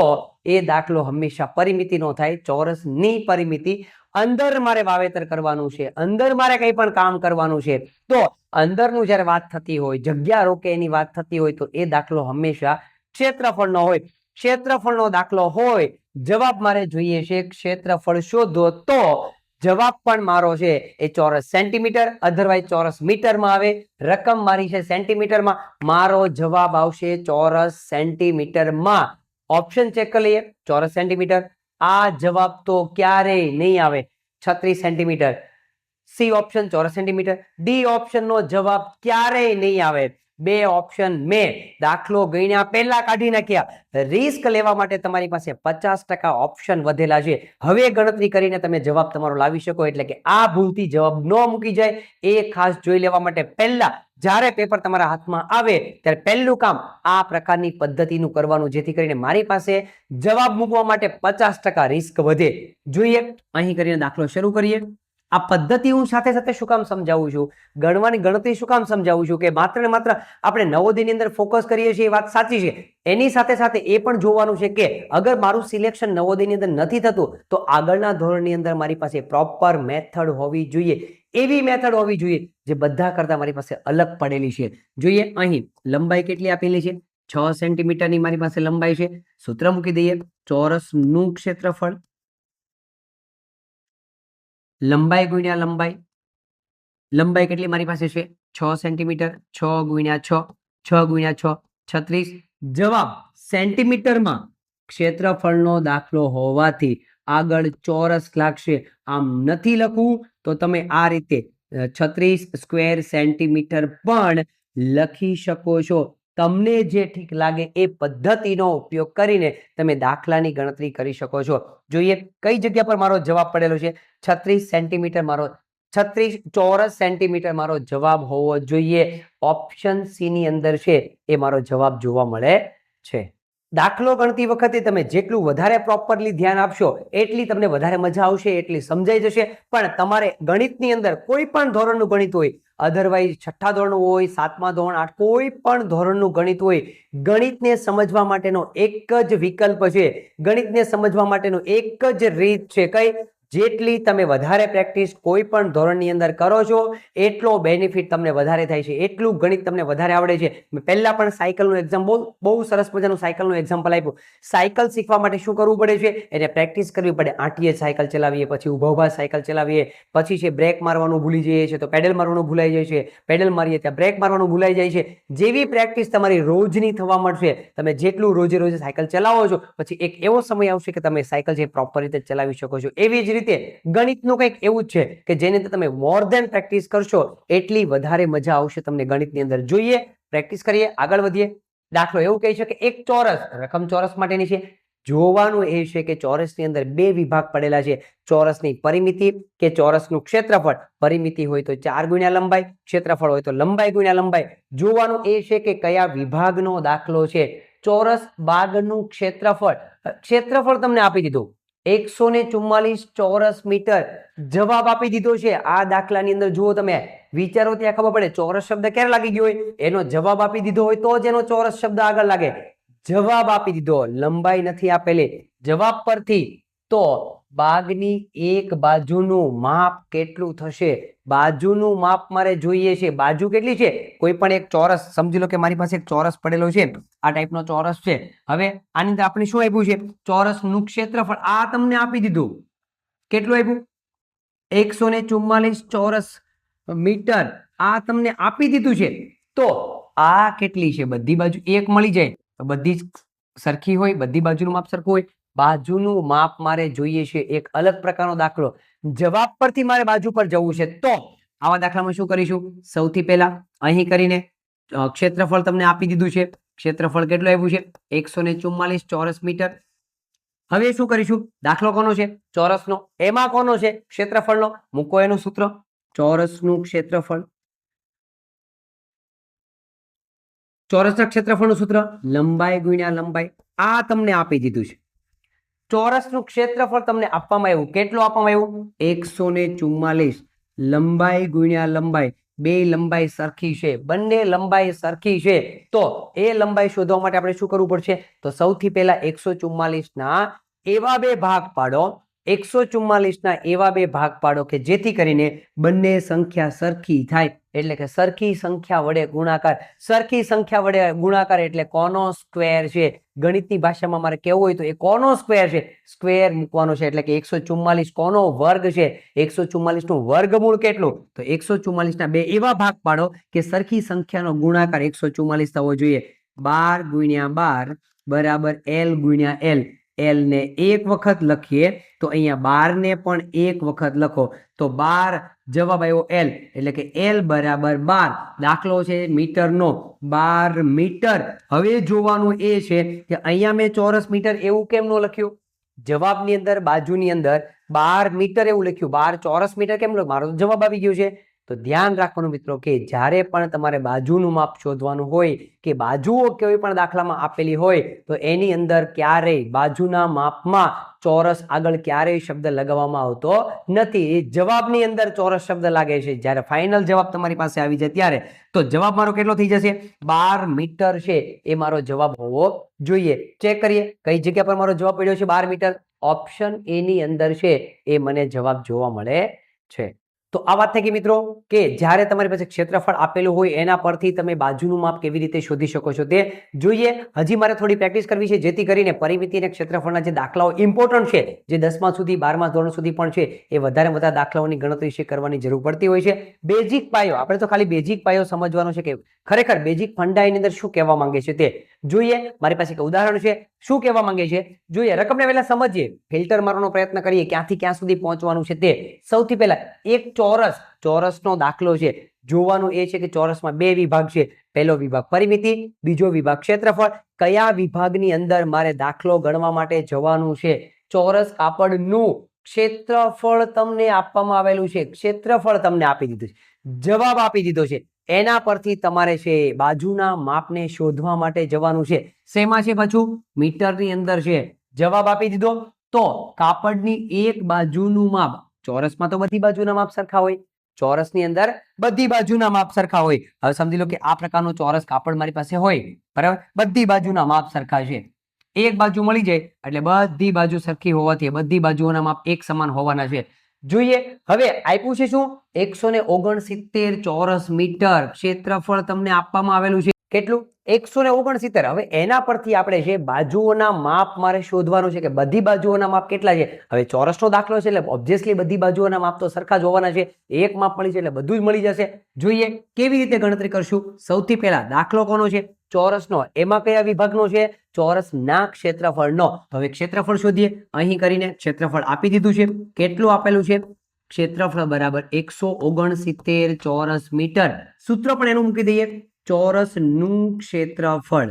એ દાખલો હંમેશા પરિમિતિનો થાય. ચોરસની પરિમિતિ. અંદર મારે વાવેતર કરવાનું છે, અંદર મારે કંઈ પણ કામ કરવાનું છે તો અંદરનું જ્યારે વાત થતી હોય, જગ્યા રોકે એની વાત થતી હોય તો એ દાખલો હંમેશા ક્ષેત્રફળનો હોય. ક્ષેત્રફળનો દાખલો હોય, જવાબ મારે જોઈએ છે ક્ષેત્રફળ શોધો, તો જવાબ પણ મારો છે એ ચોરસ સેન્ટીમીટર, અધરવાઇઝ ચોરસ મીટરમાં આવે. રકમ મારી છે સેન્ટીમીટરમાં, મારો જવાબ આવશે ચોરસ સેન્ટીમીટરમાં. ઓપ્શન ચેક કરી લઈએ. ચોરસ સેન્ટીમીટર. આ જવાબ તો ક્યારેય નહીં આવે. 36 સેન્ટીમીટર. સી ઓપ્શન ચોરસ સેન્ટીમીટર. ડી ઓપ્શન નો જવાબ ક્યારેય નહીં આવે. બે ઓપ્શન મેં દાખલો ગણ્યા પહેલા કાઢી નાખ્યા. રિસ્ક લેવા માટે તમારી પાસે 50% ઓપ્શન વધેલા છે. હવે ગણતરી કરીને તમે જવાબ તમારો લાવી શકો. એટલે કે આ ભૂલથી જવાબ ન મૂકી જાય એ ખાસ જોઈ લેવા માટે પહેલા જ્યારે પેપર તમારા હાથમાં આવે ત્યારે પહેલું કામ આ પ્રકારની પદ્ધતિનું કરવાનું, જેથી કરીને મારી પાસે જવાબ મૂકવા માટે 50% રિસ્ક વધે. જોઈએ અહીં કરીને દાખલો શરૂ કરીએ. આ પદ્ધતિ હું સાથે સાથે શું કામ સમજાવું છું, ગણવાની ગણતરી શું કામ સમજાવું છું, કે માત્ર ને માત્ર આપણે નવોદયની અંદર ફોકસ કરીએ છીએ એ વાત સાચી છે. એની સાથે સાથે એ પણ જોવાનું છે કે અગર મારું સિલેક્શન નવોદયની અંદર નથી થતું તો આગળના ધોરણની અંદર મારી પાસે પ્રોપર મેથડ હોવી જોઈએ. એવી મેથડ હોવી જોઈએ જે બધા કરતા મારી પાસે અલગ પડેલી છે. જોઈએ અહીં લંબાઈ કેટલી આપેલી છે, 6 સેન્ટીમીટરની મારી પાસે લંબાઈ છે. સૂત્ર મૂકી દઈએ. ચોરસનું ક્ષેત્રફળ લંબાઈ ગુણ્યા લંબાઈ. લંબાઈ કેટલી મારી પાસે છે 6 સેન્ટીમીટર. 6 ગુણ્યા 6, 6 ગુણ્યા 6 36. જવાબ સેન્ટીમીટરમાં ક્ષેત્રફળનો દાખલો હોવાથી આગળ ચોરસ લાગશે. આમ નથી લખવું તો તમે આ રીતે 36 સ્ક્વેર સેન્ટીમીટર પણ લખી શકો છો. તમને જે ઠીક લાગે એ પદ્ધતિનો ઉપયોગ કરીને તમે દાખલાની ગણતરી કરી શકો છો. જોઈએ કઈ જગ્યા પર મારો જવાબ પડેલો છે. 36 સેન્ટીમીટર મારો 36 ચોરસ સેન્ટીમીટર મારો જવાબ હોવો જોઈએ. ઓપ્શન સી ની અંદર છે એ મારો જવાબ જોવા મળે છે. દાખલો ગણતી વખતે તમે જેટલું વધારે પ્રોપરલી ધ્યાન આપશો એટલી તમને વધારે મજા આવશે, એટલી સમજાઈ જશે. પણ તમારે ગણિતની અંદર કોઈ પણ ધોરણનું ગણિત હોય, અધરવાઇઝ 6થા ધોરણનું હોય, 7મા ધોરણ, 8 કોઈ પણ ધોરણનું ગણિત હોય, ગણિતને સમજવા માટેનો એક જ વિકલ્પ છે. ગણિતને સમજવા માટેનો એક જ રીત છે. કઈ? જેટલી તમે વધારે પ્રેક્ટિસ કોઈ પણ ધોરણની અંદર કરો છો એટલો બેનિફિટ તમને વધારે થાય છે, એટલું ગણિત તમને વધારે આવડે છે. મેં પહેલા પણ સાયકલનું એક્ઝામ્પલ બહુ સરસ મજાનું સાયકલનું એક્ઝામ્પલ આપ્યું. સાયકલ શીખવા માટે શું કરવું પડે છે? એને પ્રેક્ટિસ કરવી પડે. આંટીએ સાયકલ ચલાવીએ, પછી ઊભા ઊભા સાયકલ ચલાવીએ, પછી છે બ્રેક મારવાનું ભૂલી જઈએ છીએ તો પેડલ મારવાનું ભૂલાઈ જાય છે, પેડલ મારીએ ત્યાં બ્રેક મારવાનું ભૂલાઈ જાય છે. જેવી પ્રેક્ટિસ તમારી રોજની થવા મળશે, તમે જેટલું રોજે રોજે સાયકલ ચલાવો છો પછી એક એવો સમય આવશે કે તમે સાયકલ છે પ્રોપર રીતે ચલાવી શકો છો. એવી જ ગણિતનું કંઈક એવું જ છે કે જેની અંદર તમે મોર ધેન પ્રેક્ટિસ કરશો એટલી વધારે મજા આવશે તમને ગણિતની અંદર. જોઈએ પ્રેક્ટિસ કરીએ, આગળ વધીએ. દાખલો એવું કહે છે કે એક ચોરસ, રકમ ચોરસ માટેની છે. જોવાનું એ છે કે ચોરસની અંદર બે વિભાગ પડેલા છે. ચોરસની પરિમિતિ કે ચોરસનું ક્ષેત્રફળ. પરિમિતિ હોય તો 4 ગુણ્યા લંબાઈ, ક્ષેત્રફળ હોય તો લંબાઈ ગુણ્યા લંબાઈ. જોવાનું એ છે કે કયા વિભાગનો દાખલો છે. ચોરસ ભાગનું ક્ષેત્રફળ. ક્ષેત્રફળ તમને આપી દીધું 144 ચોરસ મીટર. જવાબ આપી દીધો છે. આ દાખલાની અંદર જુઓ, તમે વિચારો ત્યાં ખબર પડે ચોરસ શબ્દ ક્યારે લાગી ગયો હોય, એનો જવાબ આપી દીધો હોય તો જ એનો ચોરસ શબ્દ આગળ લાગે. જવાબ આપી દીધો, લંબાઈ નથી આપેલી. જવાબ પરથી તો ભાગની એક બાજુનું માપ કેટલું થશે, બાજુનું માપ મારે જોઈએ છે. બાજુ કેટલી છે? કોઈ પણ એક ચોરસ સમજી લો કે મારી પાસે એક ચોરસ પડેલો છે, આ ટાઈપનો ચોરસ છે. હવે આની અંદર આપણે શું આપ્યું છે? ચોરસનું ક્ષેત્રફળ. આ તમને આપી દીધું. કેટલું આપ્યું? 144 ચોરસ મીટર. આ તમને આપી દીધું છે. તો આ કેટલી છે? બધી બાજુ એક મળી જાય તો બધી જ સરખી હોય, બધી બાજુનું માપ સરખું હોય. બાજુનું માપ મારે જોઈએ છે. એક અલગ પ્રકારનો દાખલો. જવાબ પરથી મારે બાજુ પર જવું છે તો આવા દાખલામાં શું કરીશું? સૌથી પહેલા અહીં કરીને ક્ષેત્રફળ તમને આપી દીધું છે. ક્ષેત્રફળ કેટલું આવ્યું છે? 144 ચોરસ મીટર. હવે શું કરીશું? દાખલો કોનો છે? ચોરસનો. એમાં કોનો છે? ક્ષેત્રફળનો. મૂકો એનું સૂત્ર. ચોરસનું ક્ષેત્રફળ. ચોરસના ક્ષેત્રફળનું સૂત્ર લંબાઈ ગુણ્યા લંબાઈ. આ તમને આપી દીધું છે. ચોરસનું ક્ષેત્રફળ તમને આપવામાં આવ્યું. કેટલું આપવામાં આવ્યું? 144. લંબાઈ ગુણ્યા લંબાઈ. બે લંબાઈ સરખી છે, બંને લંબાઈ સરખી છે. તો એ લંબાઈ શોધવા માટે આપણે શું કરવું પડશે? તો સૌથી પહેલા 144 ના એવા બે ભાગ પાડો. 144 ના એવા બે ભાગ પાડો કે જેથી કરીને બંને સંખ્યા સરખી થાય. એટલે કે સરખી સંખ્યા વડે ગુણાકાર. સરખી સંખ્યા વડે ગુણાકાર એટલે કોનો સ્ક્વેર છે. ગણિતની ભાષામાં મારે કેવું હોય તો એ કોનો સ્ક્વેર છે. સ્ક્વેર મૂકવાનો છે. એટલે કે 144 કોનો વર્ગ છે. 144 નું વર્ગમૂળ કેટલું? તો 144 ના બે એવા ભાગ પાડો કે સરખી સંખ્યાનો ગુણાકાર 144 થવો જોઈએ. 12 ગુણ્યા 12 બરાબર L ગુણ્યા L. L ને એક વખત લખીએ તો અહીંયા 12 ને પણ એક વખત લખો તો 12 જવાબ આવ્યો L એટલે કે L બરાબર 12. દાખલો છે મીટરનો 12 મીટર. હવે જોવાનું એ છે કે અહીંયા મેં ચોરસ મીટર એવું કેમ ન લખ્યું? જવાબની અંદર બાજુની અંદર 12 મીટર એવું લખ્યું, 12 ચોરસ મીટર કેમ લખ્યું? મારો જવાબ આવી ગયો છે. તો ધ્યાન રાખવાનું મિત્રો કે જ્યારે પણ તમારે બાજુનું માપ શોધવાનું હોય કે બાજુઓ કોઈ પણ દાખલામાં આપેલી હોય તો એની અંદર ક્યારેય બાજુના માપમાં ચોરસ આગળ ક્યારેય શબ્દ લગાવવામાં આવતો નથી. એ જવાબની અંદર ચોરસ શબ્દ લાગે છે. જ્યારે ફાઇનલ જવાબ તમારી પાસે આવી જાય ત્યારે તો જવાબ મારો કેટલો થઈ જશે? 12 મીટર છે એ મારો જવાબ હોવો જોઈએ. ચેક કરીએ કઈ જગ્યા પર મારો જવાબ પડ્યો છે 12 મીટર. ઓપ્શન એ ની અંદર છે એ મને જવાબ જોવા મળે છે. તો આ વાત થઈ ગઈ મિત્રો કે જ્યારે તમારી પાસે ક્ષેત્રફળ આપેલું હોય એના પરથી તમે બાજુનું માપ કેવી રીતે શોધી શકો છો તે જોઈએ. હજી મારે થોડી પ્રેક્ટિસ કરવી છે જેથી કરીને પરિમિતિ અને ક્ષેત્રફળના જે દાખલાઓ ઇમ્પોર્ટન્ટ છે જે 10મા સુધી 12મા ધોરણ સુધી પણ છે એ વધારે વધારે દાખલાઓની ગણતરી છે કરવાની જરૂર પડતી હોય છે. બેઝિક પાયો આપણે તો ખાલી બેઝિક પાયો સમજવાનો છે કે ખરેખર બેઝિક ફંડા એની અંદર શું કહેવા માંગે છે તે જોઈએ. મારી પાસે એક ઉદાહરણ છે. શું કહેવા માંગે છે જોઈએ. રકમને પહેલા સમજીએ, ફિલ્ટર મારવાનો પ્રયત્ન કરીએ ક્યાંથી ક્યાં સુધી પહોંચવાનું છે તે. સૌથી પહેલા એક ચોરસનો દાખલો છે. જોવાનું એ છે કે ચોરસમાં બે વિભાગ છે. પહેલો વિભાગ પરિમિતિ, બીજો વિભાગ ક્ષેત્રફળ. કયા વિભાગની અંદર મારે દાખલો ગણવા માટે જવાનું છે? ચોરસ કાપડનું ક્ષેત્રફળ તમને આપવામાં આવેલું છે. ક્ષેત્રફળ તમને આપી દીધું છે, જવાબ આપી દીધો છે. એના પરથી તમારે છે બાજુના માપને શોધવા માટે જવાનું છે. શેમાં છે પાછું? મીટરની અંદર છે. જવાબ આપી દીધો તો કાપડની એક બાજુનું માપ, ચોરસમાં તો બધી બાજુના માપ સરખા હોય, ચોરસની અંદર બધી બાજુના માપ સરખા હોય. હવે સમજી લો કે આ પ્રકારનો ચોરસ કાપડ મારી પાસે હોય, બરાબર, બધી બાજુના માપ સરખા છે. એક બાજુ મળી જાય એટલે બધી બાજુ સરખી હોવાથી બધી બાજુઓના માપ એક સમાન હોવાના છે. જોઈએ હવે આપ્યું છે શું? 169 ચોરસ મીટર ક્ષેત્રફળ તમને આપવામાં આવેલું છે. કેટલું? 169. હવે એના પરથી આપણે છે બાજુઓના માપ મારે શોધવાનું છે કે બધી બાજુઓના માપ કેટલા છે. હવે ચોરસનો દાખલો છે એટલે ઓબ્વિયસલી બધી બાજુઓના માપ તો સરખા જ હોવાના છે. એક માપ મળી છે એટલે બધું જ મળી જશે. જોઈએ કેવી રીતે ગણતરી કરશું. સૌથી પહેલા દાખલો કોનો છે? ચોરસનો. એમાં કયા વિભાગનો છે? ચોરસના ક્ષેત્રફળનો. હવે ક્ષેત્રફળ શોધીએ. અહીં કરીને ક્ષેત્રફળ આપી દીધું છે. કેટલું આપેલું છે? ક્ષેત્રફળ બરાબર 169 ચોરસ મીટર. સૂત્ર પણ એનું મૂકી દઈએ. ચોરસનું ક્ષેત્રફળ,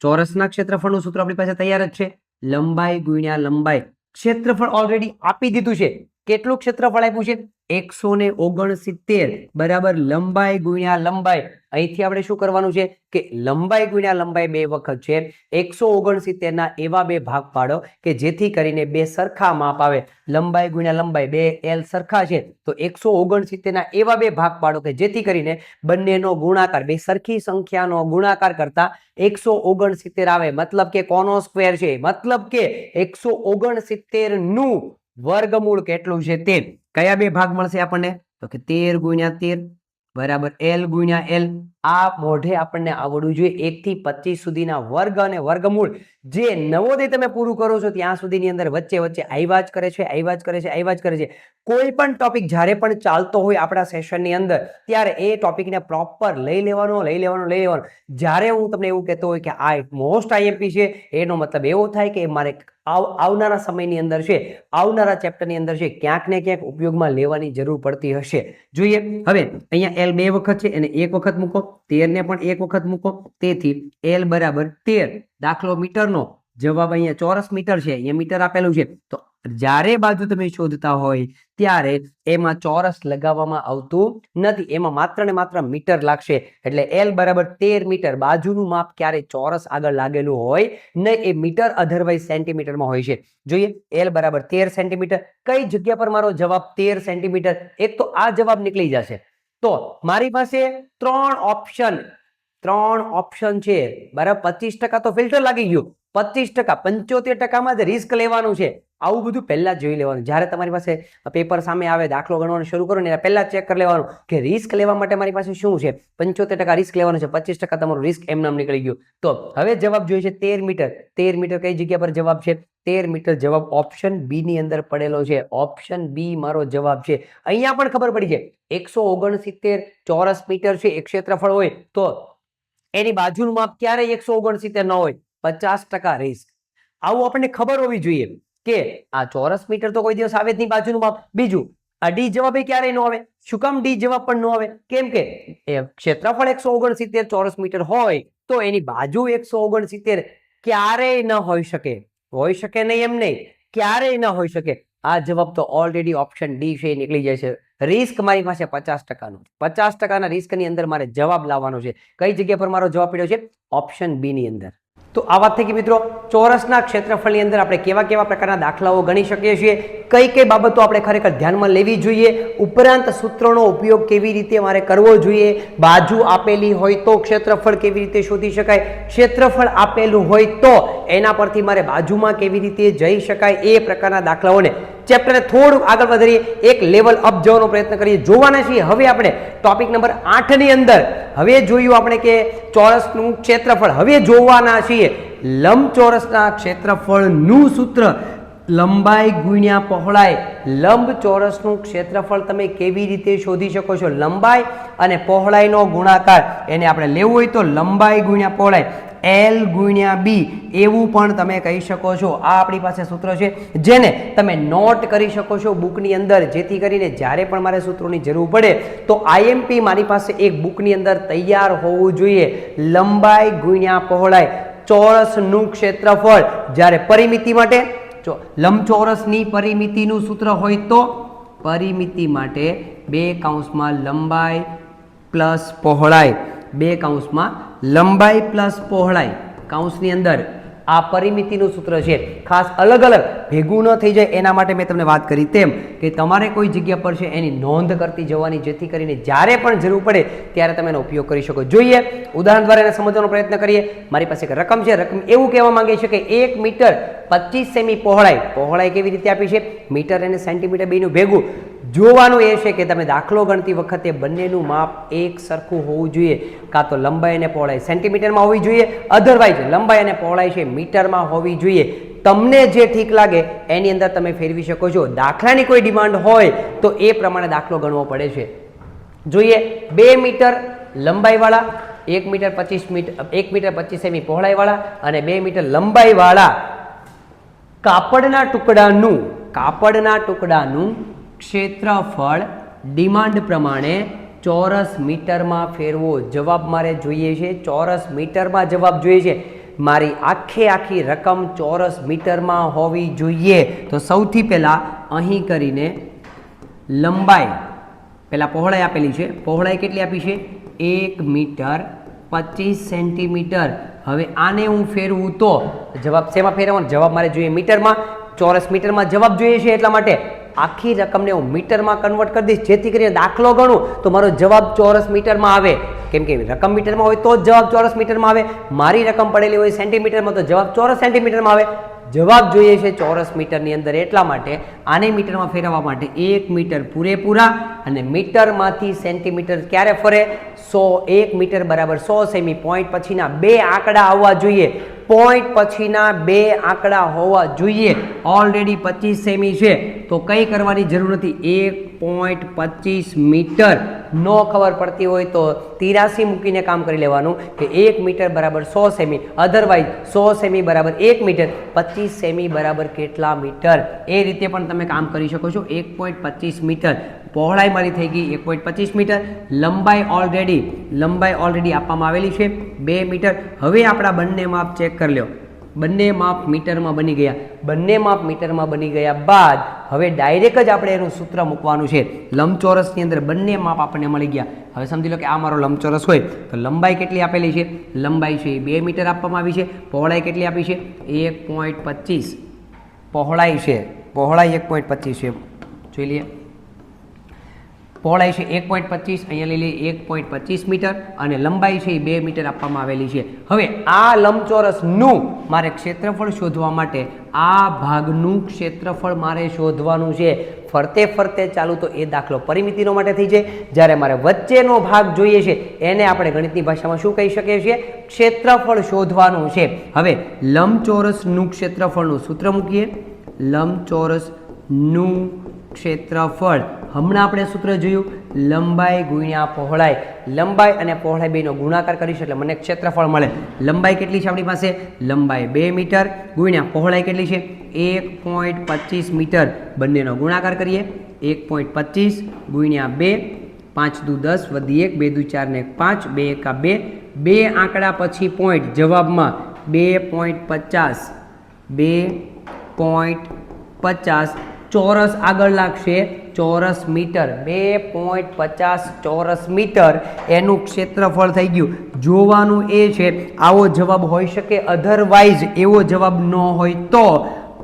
ચોરસના ક્ષેત્રફળનું સૂત્ર આપણી પાસે તૈયાર જ છે. લંબાઈ ગુણ્યા લંબાઈ. ક્ષેત્રફળ ઓલરેડી આપી દીધું છે. કેટલું ક્ષેત્રફળ આપ્યું છે? 169 બરાબર લંબાઈ ગુણ્યા લંબાઈ. અહીંથી આપણે શું કરવાનું છે કે લંબાઈ ગુણ્યા લંબાઈ બે વખત છે. 169 ના એવા બે ભાગ પાડો કે જેથી કરીને બે સરખા માપ આવે. લંબાઈ ગુણ્યા લંબાઈ, બે L સરખા છે તો 169 ના એવા બે ભાગ પાડો કે જેથી કરીને બંનેનો ગુણાકાર, બે સરખી સંખ્યાનો ગુણાકાર કરતા 169 આવે. મતલબ કે કોનો સ્ક્વેર છે? મતલબ કે 169 નું વર્ગમૂળ કેટલું છે તે. કયા બે ભાગ મળશે આપણને? તો કે 13 ગુણ્યા 13 બરાબર L ગુણ્યા L. આ મોઢે આપણને આવડવું જોઈએ 1 થી 25 સુધીના વર્ગ અને વર્ગમૂળ. જે નવોદય તમે પૂરું કરો છો ત્યાં સુધીની અંદર વચ્ચે વચ્ચે આવ્યા જ કરે છે, આવ્યા જ કરે છે, આવ્યા જ કરે છે. કોઈ પણ ટોપિક જ્યારે પણ ચાલતો હોય આપણા સેશનની અંદર ત્યારે એ ટોપિકને પ્રોપર લઈ લેવાનો. જ્યારે હું તમને એવું કહેતો હોય કે આ મોસ્ટ આઈએમપી છે એનો મતલબ એવો થાય કે મારે આવનારા સમયની અંદર છે, આવનારા ચેપ્ટરની અંદર છે ક્યાંક ને ક્યાંક ઉપયોગમાં લેવાની જરૂર પડતી હશે. જોઈએ હવે અહીંયા L બે વખત છે એને એક વખત મૂકો, 13 ને પણ એક વખત મૂકો. તેથી L બરાબર 13. દાખલો મીટરનો. જવાબ અહીંયા ચોરસ મીટર છે, અહીંયા મીટર આપેલું છે. તો જ્યારે બાજુ તમે શોધતા હોય ત્યારે એમાં ચોરસ લગાવવામાં આવતું નથી, એમાં માત્ર ને માત્ર મીટર લાગશે. એટલે L બરાબર 13 મીટર. બાજુનું માપ ક્યારે ચોરસ આગળ લાગેલું હોય નહીં, એ મીટર અધરવાઇઝ સેન્ટીમીટરમાં હોય છે. જોઈએ L બરાબર 13 સેન્ટીમીટર. કઈ જગ્યા પર મારો જવાબ 13 સેન્ટીમીટર? એક તો આ જવાબ નીકળી જશે. તો મારી પાસે ત્રણ ઓપ્શન છે બરાબર. 25% તો ફિલ્ટર લાગી ગયું, 25%, 75% જ રિસ્ક લેવાનું છે. આવું બધું પહેલા જોઈ લેવાનું. જ્યારે તમારી પાસે પેપર સામે આવે, દાખલો ગણવાનું શરૂ કરો ને પહેલા ચેક કરી લેવાનું કે રિસ્ક લેવા માટે મારી પાસે શું છે. 75% રિસ્ક લેવાનું છે, 25% તમારું રિસ્ક એમનામ નીકળી ગયું. તો હવે જવાબ જોઈએ છે 13 મીટર. 13 મીટર કઈ જગ્યા પર જવાબ છે? 13 મીટર જવાબ ઓપ્શન બી ની અંદર પડેલો છે. ઓપ્શન બી મારો જવાબ છે. અહીંયા પણ ખબર પડી છે 169 ચોરસ મીટર છે એક ક્ષેત્રફળ હોય તો એની બાજુનું માપ ક્યારેય 169 ન હોય. 50% રિસ્ક. આવું આપણને ખબર હોવી જોઈએ કે આ ચોરસ મીટર તો કોઈ દિવસ આવે જ નહીં બાજુનું માપ. બીજું આ ડી જવાબ એ ક્યારેય ન આવે. શું કામ ડી જવાબ પણ ન આવે? કેમ કે ક્ષેત્રફળ 169 ચોરસ મીટર હોય તો એની બાજુ 169 ક્યારેય ન હોઈ શકે. હોઈ શકે નહીં એમ નહીં, ક્યારેય ન હોઈ શકે. આ જવાબ તો ઓલરેડી ઓપ્શન ડી છે નીકળી જાય છે. રિસ્ક મારી પાસે 50%નું. 50%ના રિસ્કની અંદર મારે જવાબ લાવવાનો છે. કઈ જગ્યા પર મારો જવાબ પડ્યો છે? ઓપ્શન બી ની અંદર. તો આ વાત થઈ ગઈ મિત્રો ચોરસના ક્ષેત્રફળની અંદર આપણે કેવા કેવા પ્રકારના દાખલાઓ ગણી શકીએ છીએ, કઈ કઈ બાબતો આપણે ખરેખર ધ્યાનમાં લેવી જોઈએ, ઉપરાંત સૂત્રોનો ઉપયોગ કેવી રીતે મારે કરવો જોઈએ, બાજુ આપેલી હોય તો ક્ષેત્રફળ કેવી રીતે શોધી શકાય, ક્ષેત્રફળ આપેલું હોય તો એના પરથી મારે બાજુમાં કેવી રીતે જઈ શકાય, એ પ્રકારના દાખલાઓને ચેપ્ટરને થોડું આગળ વધારીએ, એક લેવલ અપ જવાનો પ્રયત્ન કરીએ, જોવાના છીએ. હવે આપણે ટોપિક નંબર 8 ની અંદર હવે જોયું આપણે કે ચોરસનું ક્ષેત્રફળ. હવે જોવાના છીએ લંબચોરસના ક્ષેત્રફળનું સૂત્ર લંબાઈ ગુણ્યા પહોળાઈ. લંબચોરસનું ક્ષેત્રફળ તમે કેવી રીતે શોધી શકો છો? લંબાઈ અને પહોળાઈનો ગુણાકાર એને આપણે લેવું હોય તો લંબાઈ ગુણ્યા પહોળાઈ L ગુણ્યા B એવું પણ તમે કહી શકો છો. આ આપણી પાસે સૂત્ર છે જેને તમે નોટ કરી શકો છો બુકની અંદર, જેથી કરીને જ્યારે પણ મારે સૂત્રોની જરૂર પડે તો IMP મારી પાસે એક બુકની અંદર તૈયાર હોવું જોઈએ. લંબાઈ ગુણ્યા પહોળાઈ ચોરસનું ક્ષેત્રફળ. જ્યારે પરિમિતિ માટે લંબચોરસની પરિમિતિનું સૂત્ર હોય તો પરિમિતિ માટે 2 કૌંસમાં લંબાઈ પ્લસ પહોળાઈ, 2 કૌંસમાં લંબાઈ પ્લસ પહોળાઈ કૌંસની અંદર આ પરિમિતિનું સૂત્ર છે. ખાસ અલગ અલગ ભેગું ન થઈ જાય એના માટે મેં તમને વાત કરી તેમ કે તમારે કોઈ જગ્યા પર છે એની નોંધ કરતી જવાની, જેથી કરીને જ્યારે પણ જરૂર પડે ત્યારે તમે એનો ઉપયોગ કરી શકો. જોઈએ ઉદાહરણ દ્વારા એને સમજવાનો પ્રયત્ન કરીએ. મારી પાસે એક રકમ છે. રકમ એવું કહેવા માંગે છે કે 1 મીટર 25 સેમી પહોળાઈ. પહોળાઈ કેવી રીતે આપી છે? મીટર અને સેન્ટીમીટર બેનું ભેગું. જોવાનું એ છે કે તમે દાખલો ગણતી વખતે બંનેનું માપ એક સરખું હોવું જોઈએ. કાં તો લંબાઈ અને પહોળાઈ સેન્ટીમીટરમાં હોવી જોઈએ, અધરવાઇઝ લંબાઈ અને પહોળાઈ છે મીટરમાં હોવી જોઈએ. તમને જે ઠીક લાગે એની અંદર તમે ફેરવી શકો છો. દાખલાની કોઈ ડિમાન્ડ હોય તો એ પ્રમાણે દાખલો ગણવો પડે છે. જોઈએ 2 મીટર લંબાઈવાળા, 1 મીટર 25 સેમી પહોળાઈવાળા અને 2 મીટર લંબાઈવાળા કાપડના ટુકડાનું ક્ષેત્રફળ ડિમાન્ડ પ્રમાણે ચોરસ મીટરમાં ફેરવો. જવાબ મારે જોઈએ છે ચોરસ મીટરમાં. જવાબ જોઈએ છે. મારી આખી રકમ ચોરસ મીટરમાં હોવી જોઈએ. તો સૌથી પહેલા અહીં કરીને લંબાઈ, પહેલા પહોળાઈ આપેલી છે. પહોળાઈ કેટલી આપી છે? 1 મીટર 25 સેન્ટીમીટર. હવે આને હું ફેરવું તો જવાબ શેમાં ફેરવવાનો? જવાબ મારે જોઈએ મીટરમાં. ચોરસ મીટરમાં જવાબ જોઈએ છે એટલા માટે આખી રકમને હું મીટરમાં કન્વર્ટ કરી દઈશ, જેથી કરીને દાખલો ગણું તો મારો જવાબ ચોરસ મીટરમાં આવે. કેમ કે રકમ મીટરમાં હોય તો જ જવાબ ચોરસ મીટરમાં આવે. મારી રકમ પડેલી હોય સેન્ટીમીટરમાં તો જવાબ ચોરસ સેન્ટીમીટરમાં આવે. જવાબ જોઈએ છે ચોરસ મીટરની અંદર, એટલા માટે આને મીટરમાં ફેરવવા માટે 1 મીટર પૂરેપૂરા અને મીટરમાંથી સેન્ટીમીટર ક્યારે ફરે? 1 મીટર બરાબર 100 સેમી. પોઈન્ટ પછીના 2 આંકડા આવવા જોઈએ. પોઈન્ટ પછીના 2 આંકડા હોવા જોઈએ. ઓલરેડી 25 સેમી છે તો કંઈ કરવાની જરૂર નથી. 1.25 મીટર નો ખબર પડતી હોય તો 83 મૂકીને કામ કરી લેવાનું કે 1 મીટર બરાબર 100 સેમી, અધરવાઇઝ 100 સેમી બરાબર 1 મીટર, 25 સેમી બરાબર કેટલા મીટર? એ રીતે પણ તમે કામ કરી શકો છો. 1.25 મીટર પહોળાઈ મારી થઈ ગઈ 1.25 મીટર. લંબાઈ ઓલરેડી આપવામાં આવેલી છે 2 મીટર. હવે આપણા બંને માપ ચેક કરી લો. બંને માપ મીટરમાં બની ગયા. બંને માપ મીટરમાં બની ગયા બાદ હવે ડાયરેક્ટ જ આપણે એનું સૂત્ર મૂકવાનું છે. લંબચોરસની અંદર બંને માપ આપણને મળી ગયા. હવે સમજી લો કે આ મારો લંબચોરસ હોય તો લંબાઈ કેટલી આપેલી છે? લંબાઈ છે 2 મીટર આપવામાં આવી છે. પહોળાઈ કેટલી આપી છે? 1.25 પહોળાઈ છે. પહોળાઈ 1.25 છે. જોઈ લઈએ. પહોળાઈ છે 1.25, અહીંયા લઈ લઈએ 1.25 મીટર અને લંબાઈ છે 2 મીટર આપવામાં આવેલી છે. હવે આ લંબચોરસનું મારે ક્ષેત્રફળ શોધવા માટે આ ભાગનું ક્ષેત્રફળ મારે શોધવાનું છે. ફરતે ચાલુ તો એ દાખલો પરિમિતિનો માટે થઈ જાય. જ્યારે મારે વચ્ચેનો ભાગ જોઈએ છે એને આપણે ગણિતની ભાષામાં શું કહી શકીએ છીએ? ક્ષેત્રફળ શોધવાનું છે. હવે લંબચોરસનું ક્ષેત્રફળનું સૂત્ર મૂકીએ. લંબચોરસનું ક્ષેત્રફળ. હમણાં આપણે સૂત્ર જોયું લંબાઈ ગુણ્યા પહોળાઈ. લંબાઈ અને પહોળાઈ બેનો ગુણાકાર કરીશું એટલે મને ક્ષેત્રફળ મળે. લંબાઈ કેટલી છે આપણી પાસે? લંબાઈ 2 મીટર ગુણ્યા પહોળાઈ કેટલી છે? 1.25 મીટર. બંનેનો ગુણાકાર કરીએ. 1.25 ગુણ્યા 2, 5 દુ 10 વધી 1, 2 દુ 4 ને 5, 2 એકા 2, 2 આંકડા પછી પોઈન્ટ જવાબમાં 2.50, 2.50 ચોરસ આગળ લાગશે ચોરસ મીટર. 2.50 ચોરસ મીટર એનું ક્ષેત્રફળ થઈ ગયું. જોવાનું એ છે આવો જવાબ હોઈ શકે, અધરવાઇઝ એવો જવાબ ન હોય તો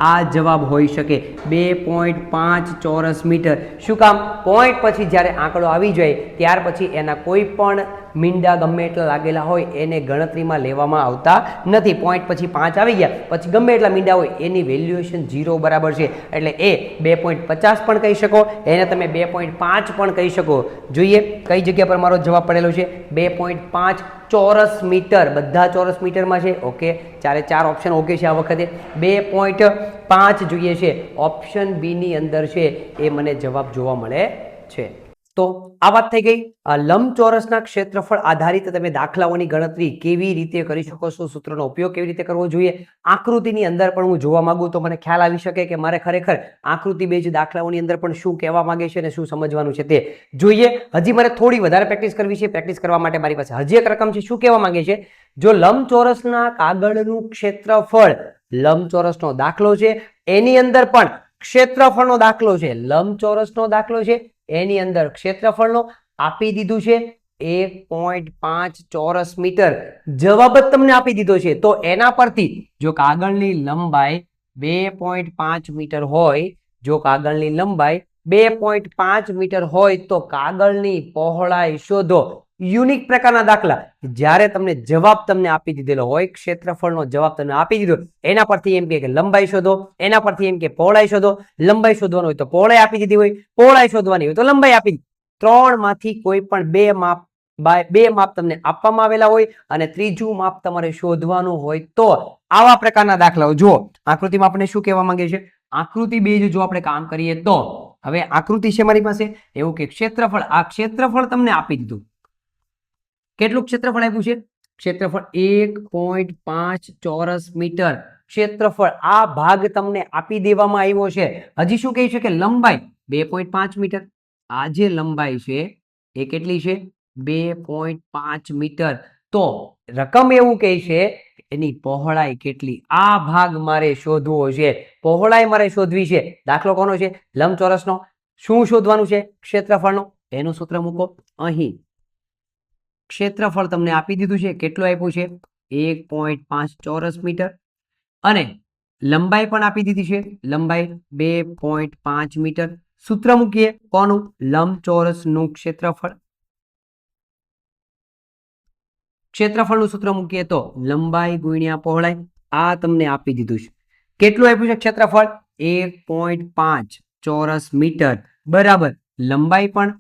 આ જવાબ હોઈ શકે 2.5 ચોરસ મીટર. શું કામ? પોઈન્ટ પછી જ્યારે આંકડો આવી જાય ત્યાર પછી એના કોઈ પણ મીંડા ગમે એટલા લાગેલા હોય એને ગણતરીમાં લેવામાં આવતા નથી. પોઈન્ટ પછી 5 આવી ગયા પછી ગમે એટલા મીંડા હોય એની વેલ્યુએશન 0 બરાબર છે. એટલે એ 2.50 પણ કહી શકો, એને તમે 2.5 પણ કહી શકો. જોઈએ કઈ જગ્યા પર મારો જવાબ પડેલો છે? 2.5 ચોરસ મીટર. બધા ચોરસ મીટરમાં છે. ઓકે, 4 ઓપ્શન ઓકે છે આ વખતે. 2.5 જોઈએ છે, ઓપ્શન બી ની અંદર છે એ મને જવાબ જોવા મળે છે. તો આ વાત થઈ ગઈ લંબચોરસના ક્ષેત્રફળ આધારિત તમે દાખલાઓની ગણતરી કેવી રીતે કરી શકો છો, સૂત્રનો ઉપયોગ કેવી રીતે કરવો જોઈએ. આકૃતિની અંદર પણ હું જોવા માંગુ તો મને ખ્યાલ આવી શકે કે મારે ખરેખર આકૃતિ બેઝ દાખલાઓની અંદર પણ શું કહેવા માંગે છે અને શું સમજવાનું છે તે જોઈએ. હજી મારે થોડી વધારે પ્રેક્ટિસ કરવી છે. પ્રેક્ટિસ કરવા માટે મારી પાસે હજી એક રકમ છે. શું કહેવા માંગે છે? જો લંબચોરસના કાગળનું ક્ષેત્રફળ, લંબચોરસનો દાખલો છે એની અંદર પણ ક્ષેત્રફળનો દાખલો છે, લંબચોરસનો દાખલો છે એની અંદર ક્ષેત્રફળનો આપી દીધું છે 1.5 ચોરસ મીટર. જવાબ જ તમને આપી દીધો છે તો એના પરથી જો કાગળની લંબાઈ 2.5 મીટર હોય, જો કાગળની લંબાઈ 2.5 મીટર હોય તો કાગળની પહોળાઈ શોધો. યુનિક પ્રકારના દાખલા જ્યારે તમને જવાબ તમને આપી દીધેલો હોય, ક્ષેત્રફળનો જવાબ તમને આપી દીધો, એના પરથી એમ કે લંબાઈ શોધો, એના પરથી એમ કે પહોળાઈ શોધો. લંબાઈ શોધવાનું હોય તો પહોળાઈ આપી દીધી હોય, પહોળાઈ શોધવાની હોય તો લંબાઈ આપી. 3 માંથી કોઈ પણ 2 માપ તમને આપવામાં આવેલા હોય અને ત્રીજું માપ તમારે શોધવાનું હોય તો આવા પ્રકારના દાખલાઓ. જો આકૃતિમાં આપણે શું કહેવા માંગે છે? આકૃતિ બેઝ જો આપણે કામ કરીએ તો હવે આકૃતિ છે મારી પાસે, એવું કે ક્ષેત્રફળ, આ ક્ષેત્રફળ તમને આપી દીધું. કેટલું ક્ષેત્રફળ આપ્યું છે? ક્ષેત્રફળ 1.5 ચોરસ મીટર ક્ષેત્રફળ. આ ભાગ તમને આપી દેવામાં આવ્યો છે. હજી શું કહે છે કે લંબાઈ 2.5 મીટર. આ જે લંબાઈ છે એ કેટલી છે? 2.5 મીટર. તો રકમ એવું કહે છે એની પહોળાઈ કેટલી? આ ભાગ મારે શોધવો છે, પહોળાઈ મારે શોધવી છે. દાખલો કોનો છે? લંબચોરસનો. શું શોધવાનું છે? ક્ષેત્રફળનો. એનું સૂત્ર મૂકો અહીં. ક્ષેત્રફળ તમને આપી દીધું છે. કેટલું આપ્યું છે? 1.5 ચોરસ મીટર અને લંબાઈ પણ આપી દીધી છે. લંબાઈ 2.5 મીટર. સૂત્ર મૂકીએ કોનું? લંબચોરસનું ક્ષેત્રફળ. ક્ષેત્રફળનું સૂત્ર મૂકીએ તો લંબાઈ ગુણ્યા પહોળાઈ. આ તમને આપી દીધું છે. કેટલું આપ્યું છે ક્ષેત્રફળ? 1.5 ચોરસ મીટર બરાબર. લંબાઈ પણ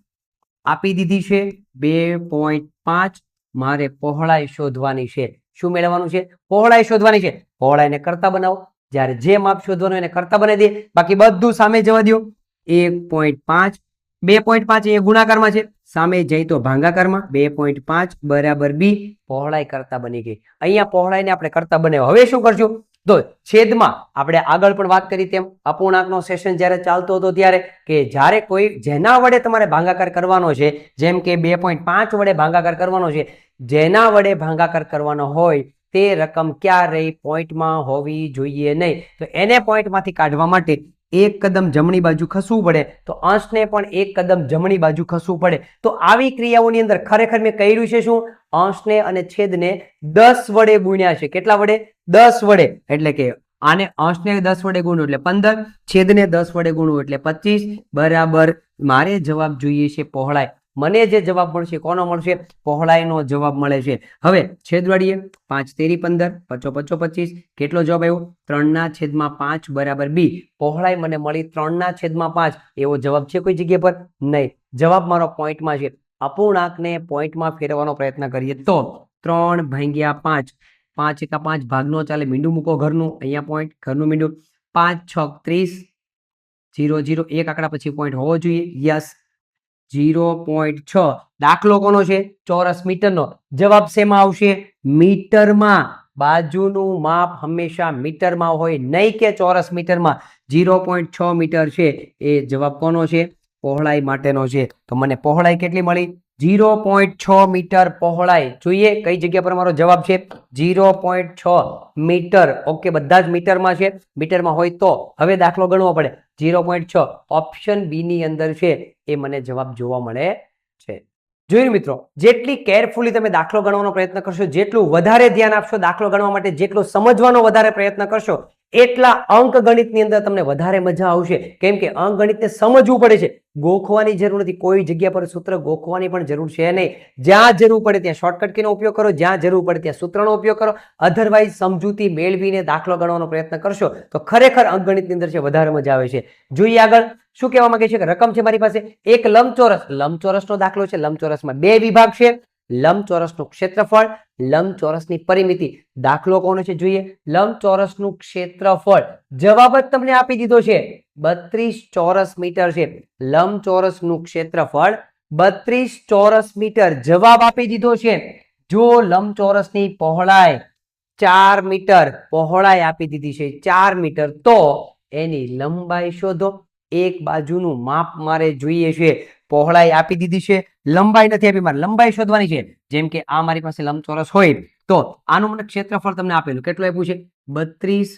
આપી દીધી છે 2.5. મારે પહોળાઈ શોધવાની છે. શું મેળવવાનું છે? પહોળાઈ શોધવાની છે. પહોળાઈને કરતા બનાવો. જ્યારે જે માપ શોધવાનું એને કરતા બનાવી દે, બાકી બધું સામે જવા દો. 1.5, 2.5 એ ગુણાકારમાં છે, સામે જઈ તો ભાગાકારમાં. 2.5 બરાબર બી. પહોળાઈ કરતા બની ગઈ. અહીંયા પહોળાઈને આપણે કરતા બનાવ્યો. હવે શું કરશું? તો છેદમાં આપણે આગળ પણ વાત કરી તેમ અપૂર્ણાંકનો સેશન જ્યારે ચાલતો હતો ત્યારે કે જ્યારે કોઈ જેના વડે તમારે ભાગાકાર કરવાનો છે, જેમ કે 2.5 વડે ભાગાકાર કરવાનો છે, જેના વડે ભાગાકાર કરવાનો હોય તે રકમ ક્યારેય પોઈન્ટમાં હોવી જોઈએ નહીં. તો એને પોઈન્ટમાંથી કાઢવા માટે એક કદમ જમણી બાજુ ખસવું પડે, તો અંશને પણ એક કદમ જમણી બાજુ ખસવું પડે. તો આવી ક્રિયાઓની અંદર ખરેખર મેં કર્યું છે શું? અંશને અને છેદને 10 વડે ગુણ્યા છે. કેટલા વડે? 10 વડે. એટલે કે આને અંશને 10 વડે ગુણો એટલે 15, છેદને 10 વડે ગુણો એટલે 25 બરાબર. મારે જવાબ જોઈએ છે પહોળાઈ. મને જે જવાબ મળશે કોનો મળશે? પહોળાઈનો જવાબ મળે છે. હવે છેદ વાળીએ. 5 તેરી 15, 5 5 25. કેટલો જવાબ આવ્યો? 3/5 બરાબર બી. પહોળાઈ મને મળી 3/5. એવો જવાબ છે કોઈ જગ્યા પર? નહીં. જવાબ મારો પોઈન્ટમાં છે. અપૂર્ણાંકને પોઈન્ટમાં ફેરવવાનો પ્રયત્ન કરીએ તો 3/5. 5 એકા 5 ભાગ નો ચાલે. મીંડું મૂકો ઘરનું. અહીંયા પોઈન્ટ, ઘરનું મીંડું. 5 6 30, 0.0 એક આંકડા પછી પોઈન્ટ હોવો જોઈએ. યસ 0.6. દાખલો કોનો છે? ચોરસ મીટરનો. જવાબ શેમાં આવશે? મીટરમાં. બાજુનું માપ હંમેશા મીટરમાં હોય, નહીં કે ચોરસ મીટરમાં. 0.6 મીટર છે એ જવાબ કોનો છે? પહોળાઈ માટેનો છે. તો મને પહોળાઈ કેટલી મળી? 0.6 મીટર પહોળાઈ. જોઈએ કઈ જગ્યા પર મારો જવાબ છે? 0.6 મીટર. ઓકે, બધા જ મીટરમાં છે. મીટરમાં હોય તો હવે દાખલો ગણવો પડે. 0.6 ઓપ્શન બી ની અંદર છે એ મને જવાબ જોવા મળે છે. જોયું મિત્રો, જેટલી કેરફુલી તમે દાખલો ગણવાનો પ્રયત્ન કરશો, જેટલું વધારે ધ્યાન આપશો દાખલો ગણવા માટે, જેટલું સમજવાનો વધારે પ્રયત્ન કરશો, એટલા અંક ગણિતની અંદર તમને વધારે મજા આવશે. કેમ કે અંક ગણિતને સમજવું પડે છે, ગોખવાની જરૂર નથી. કોઈ જગ્યા પર સૂત્ર ગોખવાની પણ જરૂર છે નહીં. જ્યાં જરૂર પડે ત્યાં શોર્ટકટ કીનો ઉપયોગ કરો, જ્યાં જરૂર પડે ત્યાં સૂત્રનો ઉપયોગ કરો. અધરવાઇઝ સમજૂતી મેળવીને દાખલો ગણવાનો પ્રયત્ન કરશો તો ખરેખર અંક ગણિતની અંદર છે વધારે મજા આવે છે. જોઈએ આગળ શું કહેવા માંગે છે કે રકમ છે મારી પાસે એક લંબચોરસનો દાખલો છે. લંબચોરસમાં બે વિભાગ છે. લંબચોરસનું ક્ષેત્રફળ, લંબચોરસની પરિમિતિ. દાખલો કોનો છે? જોઈએ લંબચોરસનું ક્ષેત્રફળ. જવાબ જ તમને આપી દીધો છે, 32 ચોરસ મીટર છે. લંબચોરસનું ક્ષેત્રફળ 32 ચોરસ મીટર જવાબ આપી દીધો છે. જો લંબચોરસની પહોળાઈ 4 મીટર પહોળાઈ આપી દીધી છે 4 મીટર, તો એની લંબાઈ શોધો. એક બાજુનું માપ મારે જોઈએ છે. પહોળાઈ આપી દીધી છે, લંબાઈ નથી આપી, મારે લંબાઈ શોધવાની છે. જેમ કે આ મારી પાસે લંબચોરસ હોય તો આનું મને ક્ષેત્રફળ તમને આપેલું, કેટલું આપ્યું છે? 32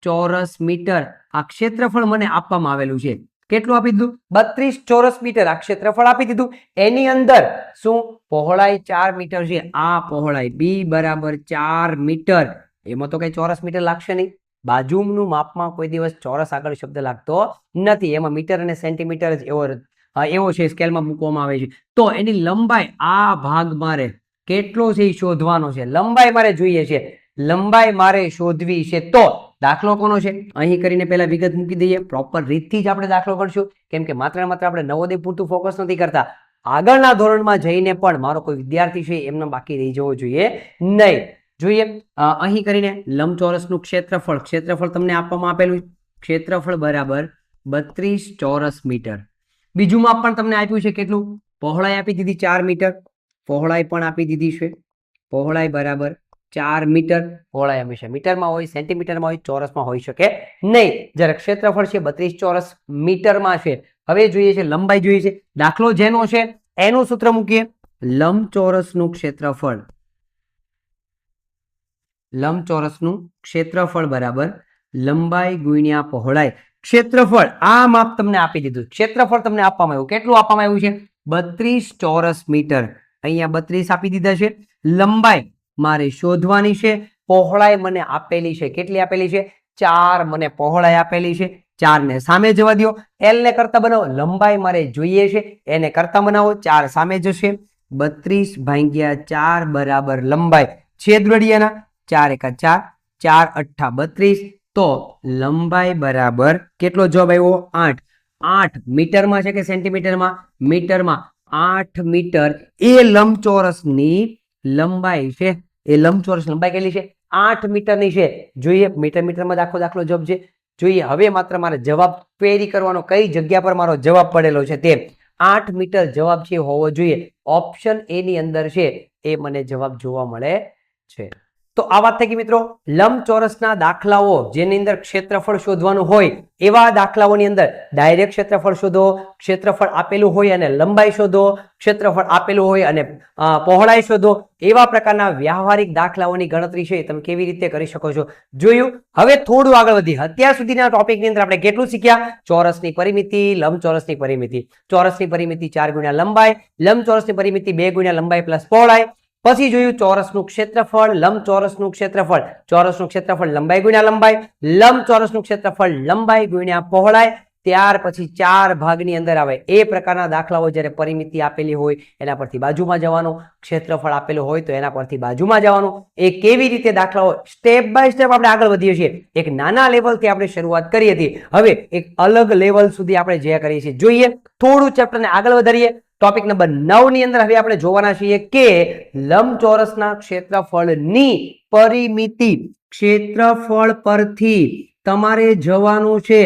ચોરસ મીટર. આ ક્ષેત્રફળ મને આપવામાં આવેલું છે. કેટલું આપી દીધું? 32 ચોરસ મીટર. આ ક્ષેત્રફળ આપી દીધું. એની અંદર શું પહોળાઈ 4 મીટર છે. આ પહોળાઈ બી બરાબર 4 મીટર. એમાં તો કઈ ચોરસ મીટર લાગશે નહીં. બાજુનું માપમાં કોઈ દિવસ ચોરસ આગળ શબ્દ લાગતો નથી. એમાં મીટર અને સેન્ટીમીટર જ એવો છે, સ્કેલમાં મૂકવામાં આવે છે. તો એની લંબાઈ આ ભાગ મારે કેટલો છે એ શોધવાનો છે. લંબાઈ મારે જોઈએ છે, લંબાઈ મારે શોધવી છે. તો દાખલો કોનો છે? અહીં કરીને પહેલા વિગત મૂકી દઈએ. પ્રોપર રીતથી જ આપણે દાખલો ગણશું. કેમ કે માત્ર ને માત્ર આપણે નવોદય પૂરતું ફોકસ નથી કરતા. આગળના ધોરણમાં જઈને પણ મારો કોઈ વિદ્યાર્થી છે એમને બાકી રહી જવો જોઈએ નહીં. જોઈએ અહીં કરીને લંબચોરસનું ક્ષેત્રફળ તમને આપવામાં આપેલું. ક્ષેત્રફળ બરાબર 32 ચોરસ મીટર. બીજું માપ પણ તમને આપ્યું છે. કેટલું? પહોળાઈ આપી દીધી 4 મીટર. પહોળાઈ પણ આપી દીધી છે. પહોળાઈ બરાબર 4 મીટર. પહોળાઈ હંમેશા મીટરમાં હોય, સેન્ટીમીટરમાં હોય, ચોરસમાં હોઈ શકે નહીં. જ્યારે ક્ષેત્રફળ છે 32 ચોરસ મીટરમાં છે. હવે જોઈએ છે લંબાઈ જોઈએ છે. દાખલો જેનો છે એનું સૂત્ર મૂકીએ. લંબચોરસનું ક્ષેત્રફળ બરાબર લંબાઈ ગુણ્યા પહોળાઈ. ક્ષેત્રફળ આ માપ તમને આપી દીધું. ક્ષેત્રફળ તમને આપવામાં આવ્યું. કેટલું આપવામાં આવ્યું છે? 32 ચોરસ મીટર. અહીંયા 32 આપી દીધા છે. લંબાઈ મારે શોધવાની છે. પહોળાઈ મને આપેલી છે. કેટલી આપેલી છે? 4 મને પહોળાઈ આપેલી છે. 4 ને સામે જવા દો. એલ ને કરતા બનાવો. લંબાઈ મારે જોઈએ છે, એને કરતા બનાવો. 4 સામે જશે. 32 ભાગ્યા 4 બરાબર લંબાઈ. છેદ વડિયાના 4 એકા 4, 4 અઠ્ઠા 32. તો લંબાઈ બરાબર કેટલો જવાબ આવ્યો? 8. 8 મીટરમાં છે કે સેન્ટીમીટરમાં? મીટરમાં. 8 મીટર એ લંબચોરસની લંબાઈ છે. એ લંબચોરસ લંબાઈ કેટલી છે? 8 મીટરની છે. જોઈએ મીટરમાં દાખલો જવાબ છે. જોઈએ હવે માત્ર મારે જવાબ ક્વેરી કરવાનો, કઈ જગ્યા પર મારો જવાબ પડેલો છે તે. 8 મીટર જવાબ છે હોવો જોઈએ. ઓપ્શન એ ની અંદર છે એ મને જવાબ જોવા મળે છે. તો આ વાત થઈ ગઈ મિત્રો લંબચોરસના દાખલાઓ જેની અંદર ક્ષેત્રફળ શોધવાનું હોય એવા દાખલાઓની અંદર ડાયરેક્ટ ક્ષેત્રફળ શોધો, ક્ષેત્રફળ આપેલું હોય અને લંબાઈ શોધો, ક્ષેત્રફળ આપેલું હોય અને પહોળાઈ શોધો. એવા પ્રકારના વ્યવહારિક દાખલાઓની ગણતરી છે તમે કેવી રીતે કરી શકો છો જોયું. હવે થોડું આગળ વધીએ. અત્યાર સુધીના ટોપિકની અંદર આપણે કેટલું શીખ્યા? ચોરસની પરિમિતિ, લંબચોરસની પરિમિતિ. ચોરસની પરિમિતિ 4 ગુણ્યા લંબાઈ, લંબચોરસની પરિમિતિ 2 ગુણ્યા લંબાઈ પ્લસ પહોળાઈ. પછી જોયું ચોરસનું ક્ષેત્રફળ, લંબચોરસનું ક્ષેત્રફળ, ચોરસનું ક્ષેત્રફળ લંબાઈ ગુણ્યા લંબાઈ, લંબચોરસનું ક્ષેત્રફળ લંબાઈ ગુણ્યા પહોળાઈ. ત્યાર પછી 4 ભાગની અંદર આવે એ પ્રકારના દાખલાઓ. જ્યારે પરિમિતિ આપેલી હોય એના પરથી બાજુમાં જવાનું, ક્ષેત્રફળ આપેલું હોય તો એના પરથી બાજુમાં જવાનું. એ કેવી રીતે દાખલાઓ સ્ટેપ બાય સ્ટેપ આપણે આગળ વધીએ છીએ. એક નાના લેવલથી આપણે શરૂઆત કરી હતી, હવે એક અલગ લેવલ સુધી આપણે જે કરીએ છીએ. જોઈએ થોડું ચેપ્ટરને આગળ વધારીએ. ટોપિક નંબર 9 ની અંદર હવે આપણે જોવાના છીએ કે લંબચોરસના ક્ષેત્રફળની પરિમિતિ. ક્ષેત્રફળ પરથી તમારે જવાનું છે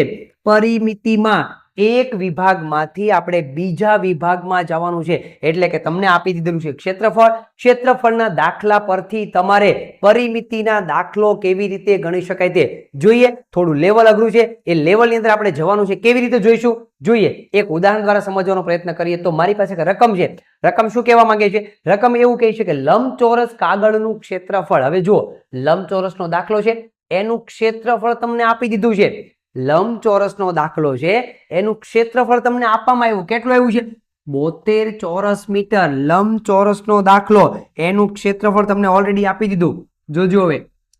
પરિમિતિમાં એક વિભાગમાંથી આપણે બીજા વિભાગમાં જવાનું છે. એટલે કે તમને આપી દીધેલું છે ક્ષેત્રફળ. ક્ષેત્રફળના દાખલા પરથી તમારે પરિમિતિના દાખલો કેવી રીતે ગણી શકાય તે જોઈએ. થોડું લેવલ અઘરું છે, એ લેવલની અંદર આપણે જવાનું છે. કેવી રીતે જોઈશું જોઈએ. એક ઉદાહરણ દ્વારા સમજવાનો પ્રયત્ન કરીએ તો મારી પાસે એક રકમ છે. રકમ શું કહેવા માંગે છે? રકમ એવું કહે છે કે લંબચોરસ કાગળનું ક્ષેત્રફળ. હવે જુઓ, લંબચોરસનો દાખલો છે, એનું ક્ષેત્રફળ તમને આપી દીધું છે. લંબચોરસનો દાખલો છે, એનું ક્ષેત્રફળ તમને આપવામાં આવ્યું. કેટલું આવ્યું છે? 72 ચોરસ મીટર. લંબચોરસનો દાખલો, એનું ક્ષેત્રફળ તમને ઓલરેડી આપી દીધું. જોજો હવે,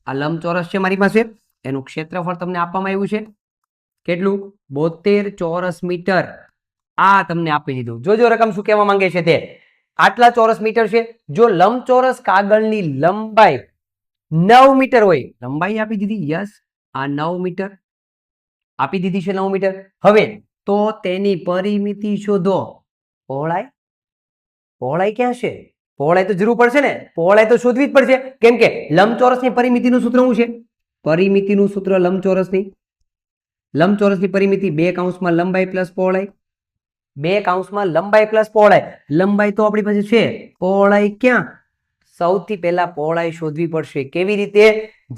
આ લંબચોરસ છે મારી પાસે, એનું ક્ષેત્રફળ તમને આપવામાં આવ્યું છે. કેટલું? 72 ચોરસ મીટર. આ તમને આપી દીધું. જોજો રકમ શું કહેવા માંગે છે તે. આટલા ચોરસ મીટર છે. જો લંબચોરસ કાગળની લંબાઈ 9 મીટર હોય, લંબાઈ આપી દીધી, યસ, આ 9 મીટર આપી દીધી છે, 9 મીટર. હવે તો તેની પરિમિતિ શોધો. પહોળાઈ, પહોળાઈ ક્યાં છે? પહોળાઈ તો જરૂર પડશે ને, પહોળાઈ તો શોધવી જ પડશે. કેમ કે લંબચોરસની પરિમિતિનું સૂત્ર શું છે? પરિમિતિનું સૂત્ર લંબચોરસની પરિમિતિ 2 કૌંસમાં લંબાઈ પ્લસ પહોળાઈ. 2 કૌંસમાં લંબાઈ પ્લસ પહોળાઈ. લંબાઈ તો આપણી પાસે છે, પહોળાઈ ક્યાં? સૌથી પહેલા પહોળાઈ શોધવી પડશે. કેવી રીતે?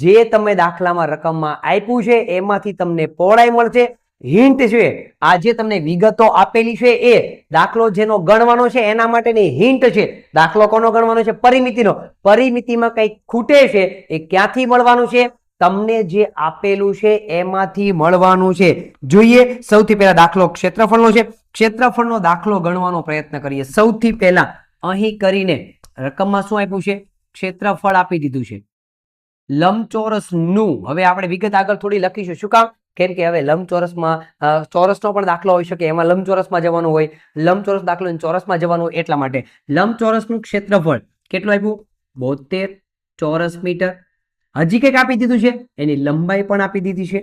જે તમે દાખલામાં રકમમાં આપ્યું છે એમાંથી તમને પહોળાઈ મળશે. હિન્ટ છે, આ જે તમને વિગતો આપેલી છે એ દાખલો જેનો ગણવાનો છે એના માટેની હિન્ટ છે. દાખલો કોનો ગણવાનો છે? પરિમિતિનો. પરિમિતિમાં કંઈક ખૂટે છે, એ ક્યાંથી મળવાનું છે? તમને જે આપેલું છે એમાંથી મળવાનું છે. જોઈએ, સૌથી પહેલા દાખલો ક્ષેત્રફળનો છે. ક્ષેત્રફળનો દાખલો ગણવાનો પ્રયત્ન કરીએ. સૌથી પહેલા અહીં કરીને રકમમાં શું આપ્યું છે? ક્ષેત્રફળ આપી દીધું છે. લંબચોરસનું હવે આપણે વિગત આગળ થોડી લખીશું. શું કામ? કેમ કે હવે લંબચોરસમાં ચોરસનો પણ દાખલો હોઈ શકે, એમાં લંબચોરસમાં જવાનું હોય, લંબચોરસ દાખલો ચોરસમાં જવાનું હોય. એટલા માટે લંબચોરસનું ક્ષેત્રફળ કેટલું આપ્યું? 72 ચોરસ મીટર. હજી કંઈક આપી દીધું છે, એની લંબાઈ પણ આપી દીધી છે.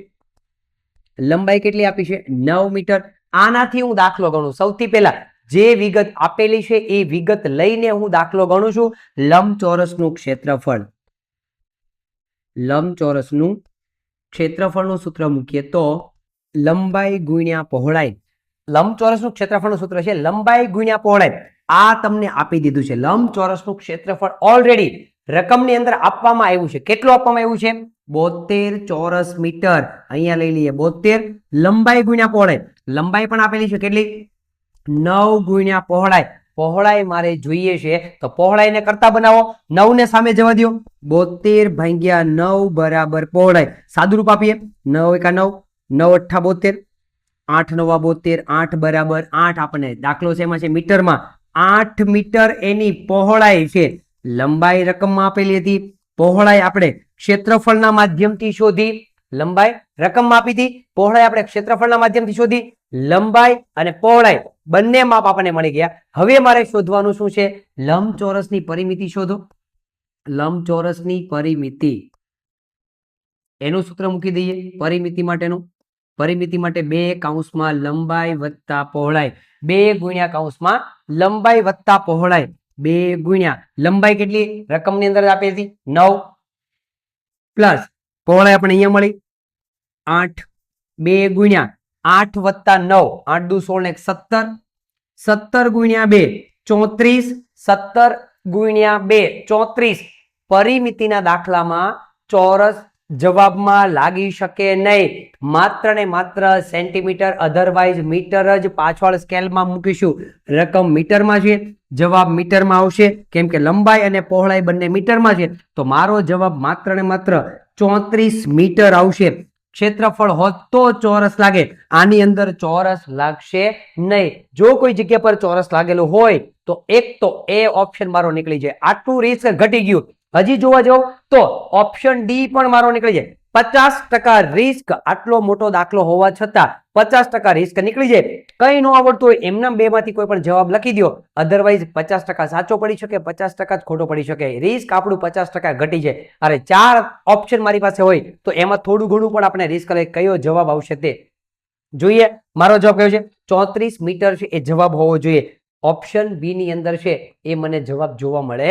લંબાઈ કેટલી આપી છે? 9 મીટર. આનાથી હું દાખલો ગણું. સૌથી પહેલા જે વિગત આપેલી છે એ વિગત લઈને હું દાખલો ગણું છું. લંબચોરસનું ક્ષેત્રફળ, લંબચોરસનું ક્ષેત્રફળનું સૂત્ર મૂકીએ તો લંબાઈ ગુણ્યા પહોળાઈ. લંબચોરસનું ક્ષેત્રફળનું સૂત્ર છે લંબાઈ ગુણ્યા પહોળાઈ. આ તમને આપી દીધું છે. લંબચોરસનું ક્ષેત્રફળ ઓલરેડી રકમની અંદર આપવામાં આવ્યું છે. કેટલું આપવામાં આવ્યું છે? 72 ચોરસ મીટર. અહીંયા લઈ લઈએ 72. લંબાઈ ગુણ્યા પહોળાઈ. લંબાઈ પણ આપેલી છે. કેટલી? 9 ગુણ્યા પહોળાઈ. પહોળાઈ મારે જોઈએ છે તો પહોળાઈને કરતા બનાવો. 9 ને સામે જવા દો. 72 ભાગ્યા 9 બરાબર પહોળાઈ. સાદું રૂપ આપીએ. 9 એકા 9, 9 અઠ્ઠા 72, 8 નવા 72, 8 બરાબર 8. આપણને દાખલો છે એમાં છે મીટરમાં. 8 મીટર એની પહોળાઈ છે. લંબાઈ રકમમાં આપેલી હતી, પહોળાઈ આપણે ક્ષેત્રફળના માધ્યમથી શોધી. લંબાઈ રકમમાં આપી હતી, પહોળાઈ આપણે ક્ષેત્રફળના માધ્યમથી શોધી. લંબાઈ અને પહોળાઈ બંને માપ આપણને મળી ગયા. હવે મારે શોધવાનું શું છે? લંબચોરસની પરિમિતિ શોધો. લંબચોરસની પરિમિતિ, એનું સૂત્ર મૂકી દઈએ પરિમિતિ માટેનું. પરિમિતિ માટે 2 કૌંસમાં લંબાઈ વત્તા પહોળાઈ. 2 ગુણ્યા કૌંસમાં લંબાઈ વત્તા પહોળાઈ. 2 ગુણ્યા લંબાઈ કેટલી રકમની અંદર આપી હતી? 9 પ્લસ પહોળાઈ આપણે અહીંયા મળી 8. 2 ગુણ્યા 8 વત્તા 9, 8 દુ 16 ને 17. 17 ગુણ્યા 2 34. 17 ગુણ્યા 2 34. પરિમિતિના દાખલામાં ચોરસ જવાબમાં લાગી શકે નહીં. માત્ર ને માત્ર સેન્ટીમીટર, અધરવાઇઝ મીટર જ પાછળ સ્કેલમાં મૂકીશું. રકમ મીટરમાં છે, જવાબ મીટરમાં આવશે. કેમ કે લંબાઈ અને પહોળાઈ બંને મીટરમાં છે તો મારો જવાબ માત્ર ને માત્ર 34 મીટર આવશે. ક્ષેત્રફળ હોત તો ચોરસ લાગે, આની અંદર ચોરસ લાગશે નહીં. જો કોઈ જગ્યા પર ચોરસ લાગેલું હોય તો એક તો એ ઓપ્શન મારો નીકળી જાય. આટલું રિસ્ક ઘટી ગયું. હજી જોવા જાવ તો ઓપ્શન ડી પણ મારો નીકળી જાય. 50% રિસ્ક. આટલો મોટો દાખલો હોવા છતાં 50% રિસ્ક નીકળી જાય. કઈ ન આવડતું હોય એમના બે માંથી કોઈ પણ જવાબ લખી દો. અધરવાઇઝ 50% સાચો પડી શકે, 50% જ ખોટો પડી શકે. રિસ્ક આપણું 50% ઘટી જાય. અરે 4 ઓપ્શન મારી પાસે હોય તો એમાં થોડું ઘણું પણ આપણે રિસ્ક લે. કયો જવાબ આવશે તે જોઈએ. મારો જવાબ કયો છે? 34 મીટર છે એ જવાબ હોવો જોઈએ. ઓપ્શન બી ની અંદર છે એ મને જવાબ જોવા મળે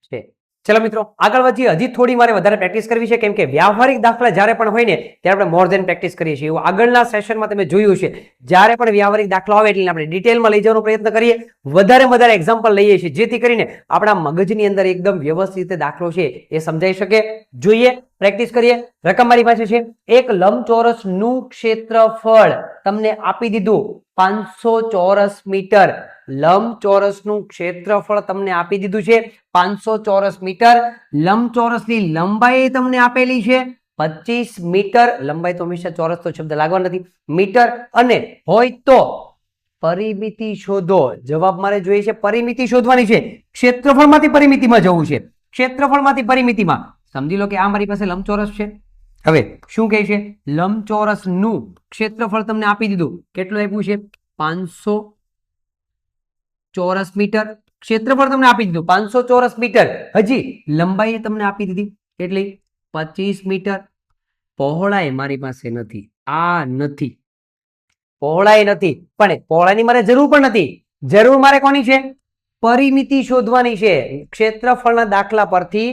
છે. ચલો મિત્રો આગળ વધીએ. હજી થોડી મારે વધારે પ્રેક્ટિસ કરવી છે, કેમ કે વ્યવહારિક દાખલા જ્યારે પણ હોય ને ત્યારે આપણે મોર ધેન પ્રેક્ટિસ કરીએ છીએ. એવું આગળના સેશનમાં તમે જોયું છે, જ્યારે પણ વ્યવહારિક દાખલા આવે એટલે આપણે ડિટેલમાં લઈ જવાનો પ્રયત્ન કરીએ, વધારે એક્ઝામ્પલ લઈએ છીએ, જેથી કરીને આપણા મગજની અંદર એકદમ વ્યવસ્થિત રીતે દાખલો છે એ સમજાઈ શકે. જોઈએ, પ્રેક્ટિસ કરીએ. રકમ મારી પાસે છે, એક લંબચોરસનું ક્ષેત્રફળ તમને આપી દીધું 500 ચોરસ મીટર. લંબચોરસનું ક્ષેત્રફળ તમને આપી દીધું છે 500 ચોરસ મીટર. લંબચોરસની લંબાઈ તમને આપેલી છે 25 મીટર. લંબાઈ તો હંમેશા ચોરસ તો શબ્દ લાગવા નથી, મીટર. અને હોય તો પરિમિતિ શોધો. જવાબ મારે જોઈએ છે, પરિમિતિ શોધવાની છે. ક્ષેત્રફળમાંથી પરિમિતિમાં જવું છે. ક્ષેત્રફળમાંથી પરિમિતિમાં સમજી લો કે આ મારી પાસે લંબચોરસ છે. હવે શું કહે છે? લંબચોરસનું ક્ષેત્રફળ તમને આપી દીધું. કેટલું આપ્યું છે? 500 ચોરસ મીટર. ક્ષેત્રફળ તમને આપી દીધું 500 ચોરસ મીટર. હજી લંબાઈ તમને આપી દીધી કેટલી? 25 મીટર. પહોળાઈ મારી પાસે નથી, આ નથી, પહોળાઈ નથી. પણ પહોળાઈની મારે જરૂર પણ નથી. જરૂર મારે કોની છે? પરિમિતિ શોધવાની છે. ક્ષેત્રફળના દાખલા પરથી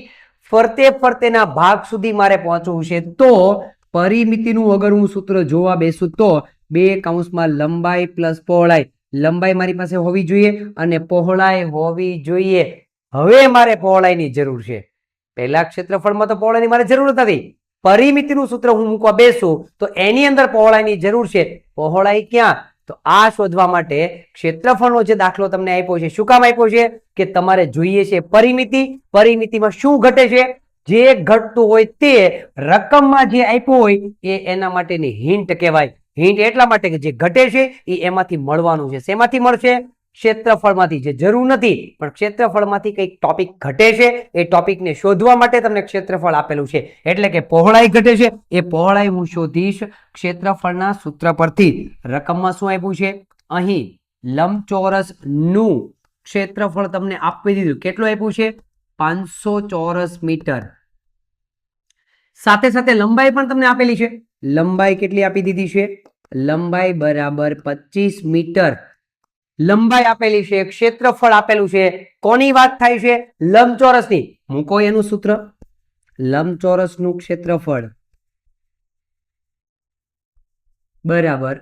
ફરતેના ભાગ સુધી મારે પહોંચવું છે. તો પરિમિતિનું અગર હું સૂત્ર જોવા બેસું તો 2 કૌંસમાં લંબાઈ પ્લસ પહોળાઈ. લંબાઈ મારી પાસે હોવી જોઈએ અને પહોળાઈ હોવી જોઈએ. હવે મારે પહોળાઈની જરૂર છે. પહેલા ક્ષેત્રફળમાં તો પહોળાઈની મારે જરૂર નથી. પરિમિતિનું સૂત્ર હું મૂકવા બેસું તો એની અંદર પહોળાઈની જરૂર છે. પહોળાઈ ક્યાં? તો આ શોધવા માટે ક્ષેત્રફળનો જે દાખલો તમને આપ્યો છે, શું કામ આપ્યો છે? કે તમારે જોઈએ છે પરિમિતિ. પરિમિતિમાં શું ઘટે છે? જે ઘટતું હોય તે રકમમાં જે આપ્યું હોય એ એના માટેની હિન્ટ કહેવાય. હિન્ટ એટલા માટે કે જે ઘટે છે એ એમાંથી મળવાનું છે. શેમાંથી મળશે? ક્ષેત્રફળમાંથી. જે જરૂર નથી પણ ક્ષેત્રફળમાંથી કંઈક ટોપિક ઘટે છે, એ ટોપિકને શોધવા માટે તમને ક્ષેત્રફળ આપેલું છે. એટલે કે પહોળાઈ ઘટે છે, એ પહોળાઈ હું શોધીશ ક્ષેત્રફળના સૂત્ર પરથી. રકમમાં શું આપ્યું છે? અહીં લંબચોરસનું ક્ષેત્રફળ તમને આપી દીધું. કેટલું આપ્યું છે? 500 ચોરસ મીટર. સાથે સાથે લંબાઈ પણ તમને આપેલી છે. લંબાઈ કેટલી આપી દીધી છે? લંબાઈ બરાબર 25 મીટર. લંબાઈ આપેલી છે, ક્ષેત્રફળ આપેલું છે. કોની વાત થાય છે? લંબચોરસની. મૂકો એનું સૂત્ર. લંબચોરસનું ક્ષેત્રફળ બરાબર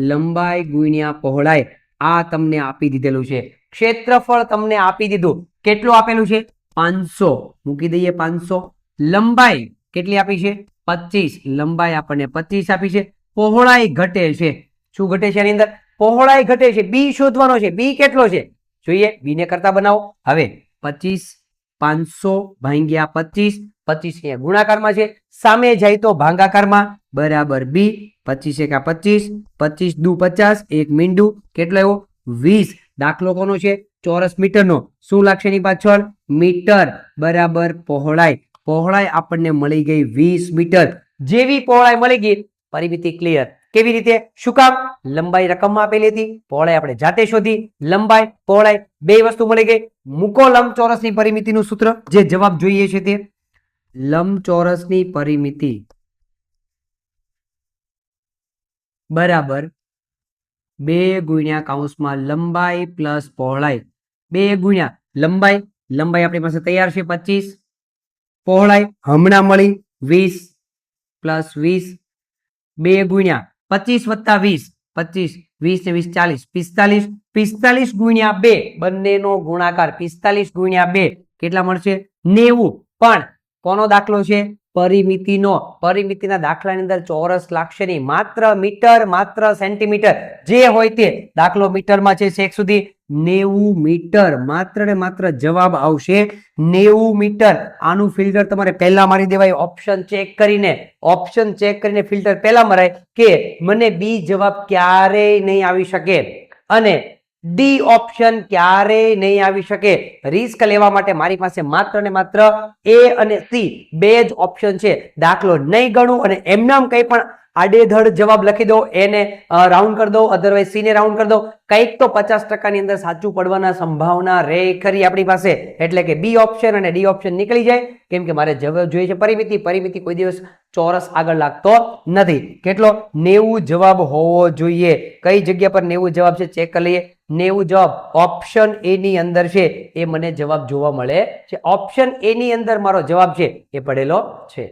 લંબાઈ ગુણ્યા પહોળાઈ. આ તમને આપી દીધેલું છે. ક્ષેત્રફળ તમને આપી દીધું. કેટલું આપેલું છે? 500. મૂકી દઈએ 500. લંબાઈ કેટલી આપી છે? 25. લંબાઈ આપણને 25 આપી છે. પહોળાઈ ઘટે છે. શું ઘટે છે? એની અંદર પહોળાઈ ઘટે છે. બી શોધવાનો છે. બી કેટલો છે જોઈએ. બી ને કરતા બનાવો. હવે 25 500 ભાગ્યા 25. 25 અહીંયા ગુણાકારમાં છે, સામે જાય તો ભાગાકારમાં. બરાબર બી. 25 એકા 25. 25 દુ 50. એક મીંડું. કેટલો આવ્યો? 20. દાખલો કોનો છે? ચોરસ મીટરનો. શું લાગશે એની પાછળ? મીટર. બરાબર પહોળાઈ. પહોળાઈ આપણને મળી ગઈ 20 મીટર. જેવી પહોળાઈ મળી ગઈ, પરિમિતિ ક્લિયર. કેવી રીતે? શું કામ? લંબાઈ રકમમાં આપેલી હતી, પહોળાઈ આપણે જાતે શોધી. લંબાઈ પહોળાઈ બે વસ્તુ મળી ગઈ. મૂકો લંબચોરસની પરિમિતિનું સૂત્ર, જે જવાબ જોઈએ છે તે. લંબચોરસની પરિમિતિ બરાબર 2 ગુણ્યા કૌંસમાં લંબાઈ પ્લસ પહોળાઈ. 2 ગુણ્યા લંબાઈ. લંબાઈ આપણી પાસે તૈયાર છે 25. પહોળાઈ હમણાં મળી 20 પ્લસ 20. 2 ગુણ્યા 25 વત્તા 20. 25 20 ને 20 40 45. 45 ગુણ્યા 2 બંનેનો ગુણાકાર. 45 ગુણ્યા 2 કેટલા મળશે? 90. પણ કોનો દાખલો છે? પરિમિતિનો. પરિમિતિના દાખલાની અંદર ચોરસ લાગશે નહીં, માત્ર મીટર, માત્ર સેન્ટીમીટર, જે હોય તે. દાખલો મીટરમાં છે છેક સુધી 90 મીટર. માત્ર ને માત્ર જવાબ આવશે 90 મીટર. આનું ફિલ્ટર તમારે પહેલા મારી દેવાય. ઓપ્શન ચેક કરીને, ઓપ્શન ચેક કરીને ફિલ્ટર પહેલા મરાય કે મને બી જવાબ ક્યારેય નહીં આવી શકે અને ડી ઓપ્શન ક્યારેય નહીં આવી શકે. રિસ્ક લેવા માટે મારી પાસે માત્ર ને માત્ર એ અને સી બે જ ઓપ્શન છે. દાખલો નહીં ગણું અને એમનામ કંઈ પણ આડેધડ જવાબ લખી દો, એને રાઉન્ડ કરી દો, અધરવાઇઝ સી ને રાઉન્ડ કરી દો. કંઈક તો 50% ની અંદર સાચું પડવાના સંભાવના રહે ખરી આપણી પાસે. એટલે કે બી ઓપ્શન અને ડી ઓપ્શન નીકળી જાય, કેમ કે મારે જવાબ જોઈએ છે પરિમિતિ. પરિમિતિ કોઈ દિવસ ચોરસ આગળ લાગતો નથી. કેટલો? 90 જવાબ હોવો જોઈએ. કઈ જગ્યા પર 90 જવાબ છે ચેક કરી લઈએ. 90 જવાબ ઓપ્શન એ ની અંદર છે એ મને જવાબ જોવા મળે છે. ઓપ્શન એ ની અંદર મારો જવાબ છે એ પડેલો છે.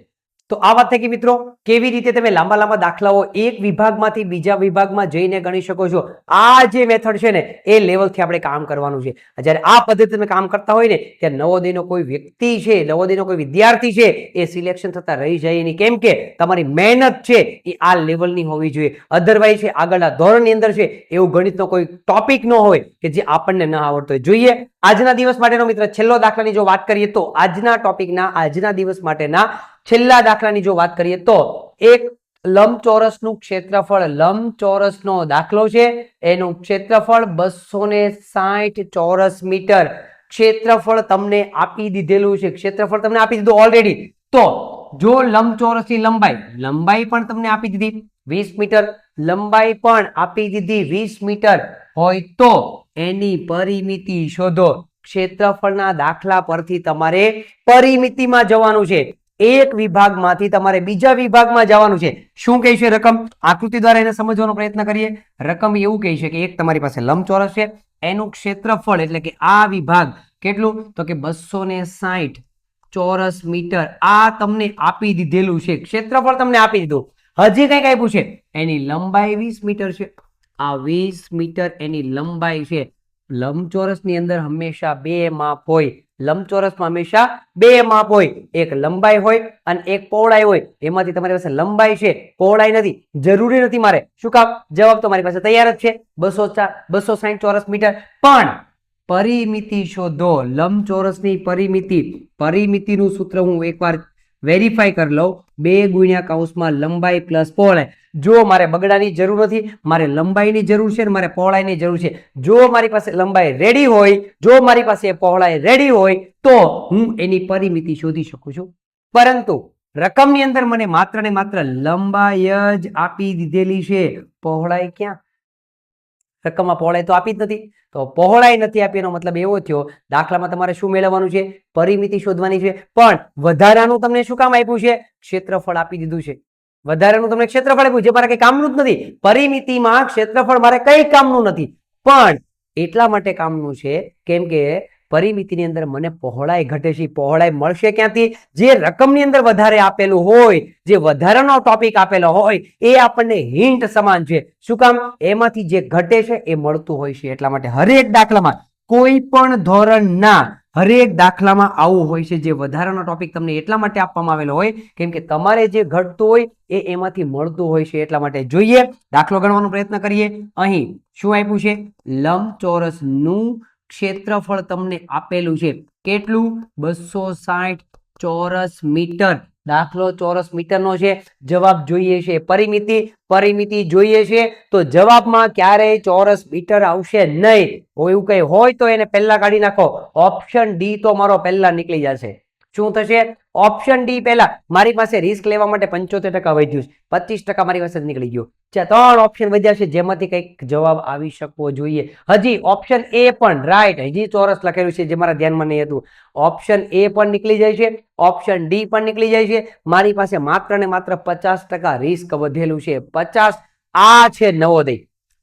તો આ વાત થઈ ગઈ મિત્રો, કેવી રીતે તમે લાંબા લાંબા દાખલાઓ એક વિભાગમાંથી બીજા વિભાગમાં જઈને ગણી શકો છો. આ જે મેથડ છે ને એ લેવલથી આપણે કામ કરવાનું છે. જ્યારે આ પદ્ધતિ તમે કામ કરતા હોય ને ત્યારે નવોદયનો કોઈ વ્યક્તિ છે, નવોદયનો કોઈ વિદ્યાર્થી છે એ સિલેક્શન થતા રહી જાય નહીં. કેમ કે તમારી મહેનત છે એ આ લેવલની હોવી જોઈએ. અધરવાઇઝ છે આગળના ધોરણની અંદર છે એવું ગણિતનો કોઈ ટોપિક ન હોય કે જે આપણને ન આવડતો હોય. જોઈએ આજના દિવસ માટેનો મિત્ર છેલ્લો દાખલાની જો વાત કરીએ તો આજના ટોપિકના આજના દિવસ માટેના છેલ્લા દાખલાની જો વાત કરીએ તો એક લંબચોરસનું ક્ષેત્રફળ, લંબચોરસનો દાખલો છે, એનું ક્ષેત્રફળ 260 ચોરસ મીટર ક્ષેત્રફળ તમને આપી દીધેલું છે. ક્ષેત્રફળ તમને આપી દીધું ઓલરેડી. તો જો લંબચોરસની લંબાઈ પણ તમને આપી દીધી 20 મીટર, લંબાઈ પણ આપી દીધી 20 મીટર હોય તો એની પરિમિતિ શોધો. ક્ષેત્રફળના દાખલા પરથી તમારે પરિમિતિમાં જવાનું છે. એક વિભાગમાંથી તમારે બીજા વિભાગમાં જવાનું છે. શું કહે છે રકમ? આકૃતિ દ્વારા એને સમજવાનો પ્રયત્ન કરીએ. રકમ એવું કહે છે કે એક તમારી પાસે લંબચોરસ છે, એનું ક્ષેત્રફળ એટલે કે આ વિભાગ કેટલું તો કે 260 ચોરસ મીટર આ તમને આપી દીધેલું છે. ક્ષેત્રફળ તમને આપી દીધું. હજી કંઈક આપ્યું છે, એની લંબાઈ 20 મીટર છે. આ 20 મીટર એની લંબાઈ છે. લંબચોરસની અંદર હંમેશા બે માપ હોય. લંબચોરસમાં હંમેશા બે માપ હોય, એક લંબાઈ હોય અને એક પહોળાઈ હોય. એમાંથી તમારી પાસે લંબાઈ છે, પહોળાઈ નથી, જરૂરી નથી મારે. શું કામ? જવાબ તો મારી પાસે તૈયાર જ છે, 260 ચોરસ મીટર. પણ પરિમિતિ શોધો, લંબચોરસની પરિમિતિ. પરિમિતિનું સૂત્ર હું એકવાર વેરીફાઈ કરી લઉં. 2 ગુણ્યા કૌંસમાં લંબાઈ પ્લસ પહોળાઈ. જો મારે બગડાની જરૂર નથી, મારે લંબાઈની જરૂર છે, મારે પહોળાઈની જરૂર છે. જો મારી પાસે લંબાઈ રેડી હોય, જો મારી પાસે પહોળાઈ રેડી હોય તો હું એની પરિમિતિ શોધી શકું છું. પરંતુ રકમની અંદર મને માત્ર ને માત્ર લંબાઈ જ આપી દીધેલી છે, પહોળાઈ ક્યાં? રકમમાં પહોળાઈ તો આપી જ નથી. તો પહોળાઈ નથી આપી એનો મતલબ એવો થયો દાખલામાં તમારે શું મેળવવાનું છે? પરિમિતિ શોધવાની છે. પણ વધારાનું તમને શું કામ આપ્યું છે? ક્ષેત્રફળ આપી દીધું છે. વધારાનું તમને ક્ષેત્રફળ આપ્યું જે મારે કઈ કામનું જ નથી. પરિમિતિમાં ક્ષેત્રફળ મારે કઈ કામનું નથી, પણ એટલા માટે કામનું છે કેમ કે પરિમિતિની અંદર મને પહોળાઈ ઘટે છે. પહોળાઈ મળશે ક્યાંથી? જે રકમની અંદર વધારે આપેલું હોય, જે વધારાનો ટોપિક આપેલો હોય એ આપણને હિન્ટ સમાન છે. શું કામ? એમાંથી જે ઘટે છે એ મળતું હોય છે. એટલા માટે હરેક દાખલામાં, કોઈ પણ ધોરણના હરેક દાખલામાં આવું હોય છે. જે વધારાનો ટોપિક તમને એટલા માટે આપવામાં આવેલો હોય કેમ કે તમારે જે ઘટતું હોય એ એમાંથી મળતું હોય છે. એટલા માટે જોઈએ દાખલો ગણવાનો પ્રયત્ન કરીએ. અહીં શું આપ્યું છે? લંબચોરસનું ક્ષેત્રફળ તમને આપેલું છે. કેટલું? 260 ચોરસ મીટર. દાખલો ચોરસ મીટરનો છે. જવાબ જોઈએ છે પરિમિતિ જોઈએ છે. તો જવાબમાં ક્યારેય ચોરસ મીટર આવશે નહીં. એવું કઈ હોય તો એને પહેલા કાઢી નાખો. ઓપ્શન ડી તો મારો પહેલા નીકળી જશે. શું થશે? ઓપ્શન ડી પહેલા. મારી પાસે રિસ્ક લેવા માટે 75% વધ્યું છે, 25% મારી પાસે નીકળી ગયું. 3 ઓપ્શન વધ્યા છે જેમાંથી કંઈક જવાબ આવી શકવો જોઈએ. હજી ઓપ્શન એ પણ રાઈટ, હજી ચોરસ લખેલું છે જે મારા ધ્યાનમાં નહીં હતું. ઓપ્શન એ પણ નીકળી જાય છે, ઓપ્શન ડી પણ નીકળી જાય છે. મારી પાસે માત્ર ને માત્ર 50% રિસ્ક વધેલું છે. 50. આ છે નવોદય.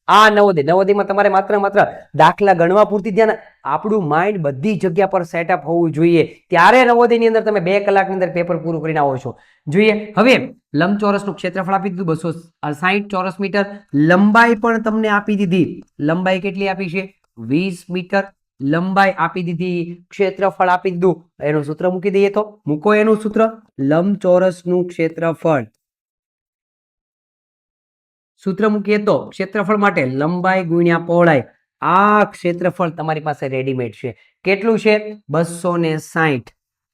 આ નવોદયમાં તમારે માત્ર દાખલા ગણવા પૂરતી ધ્યાન. આપણું માઇન્ડ બધી જગ્યા પર સેટઅપ હોવું જોઈએ. ત્યારે નવોદયની અંદર તમે 2 કલાકની અંદર પેપર પૂરું કરીને આવો છો. જોઈએ હવે લંબચોરસનું ક્ષેત્રફળ આપી દીધું 260 ચોરસ મીટર. લંબાઈ પણ તમને આપી દીધી. લંબાઈ કેટલી આપી છે? 20 મીટર લંબાઈ આપી દીધી. ક્ષેત્રફળ આપી દીધું. એનું સૂત્ર મૂકી દઈએ તો મૂકો એનું સૂત્ર. લંબચોરસનું ક્ષેત્રફળ, સૂત્ર મૂકીએ તો ક્ષેત્રફળ માટે લંબાઈ ગુણ્યા પહોળાઈ. આ ક્ષેત્રફળ તમારી પાસે રેડીમેડ છે. કેટલું છે? 260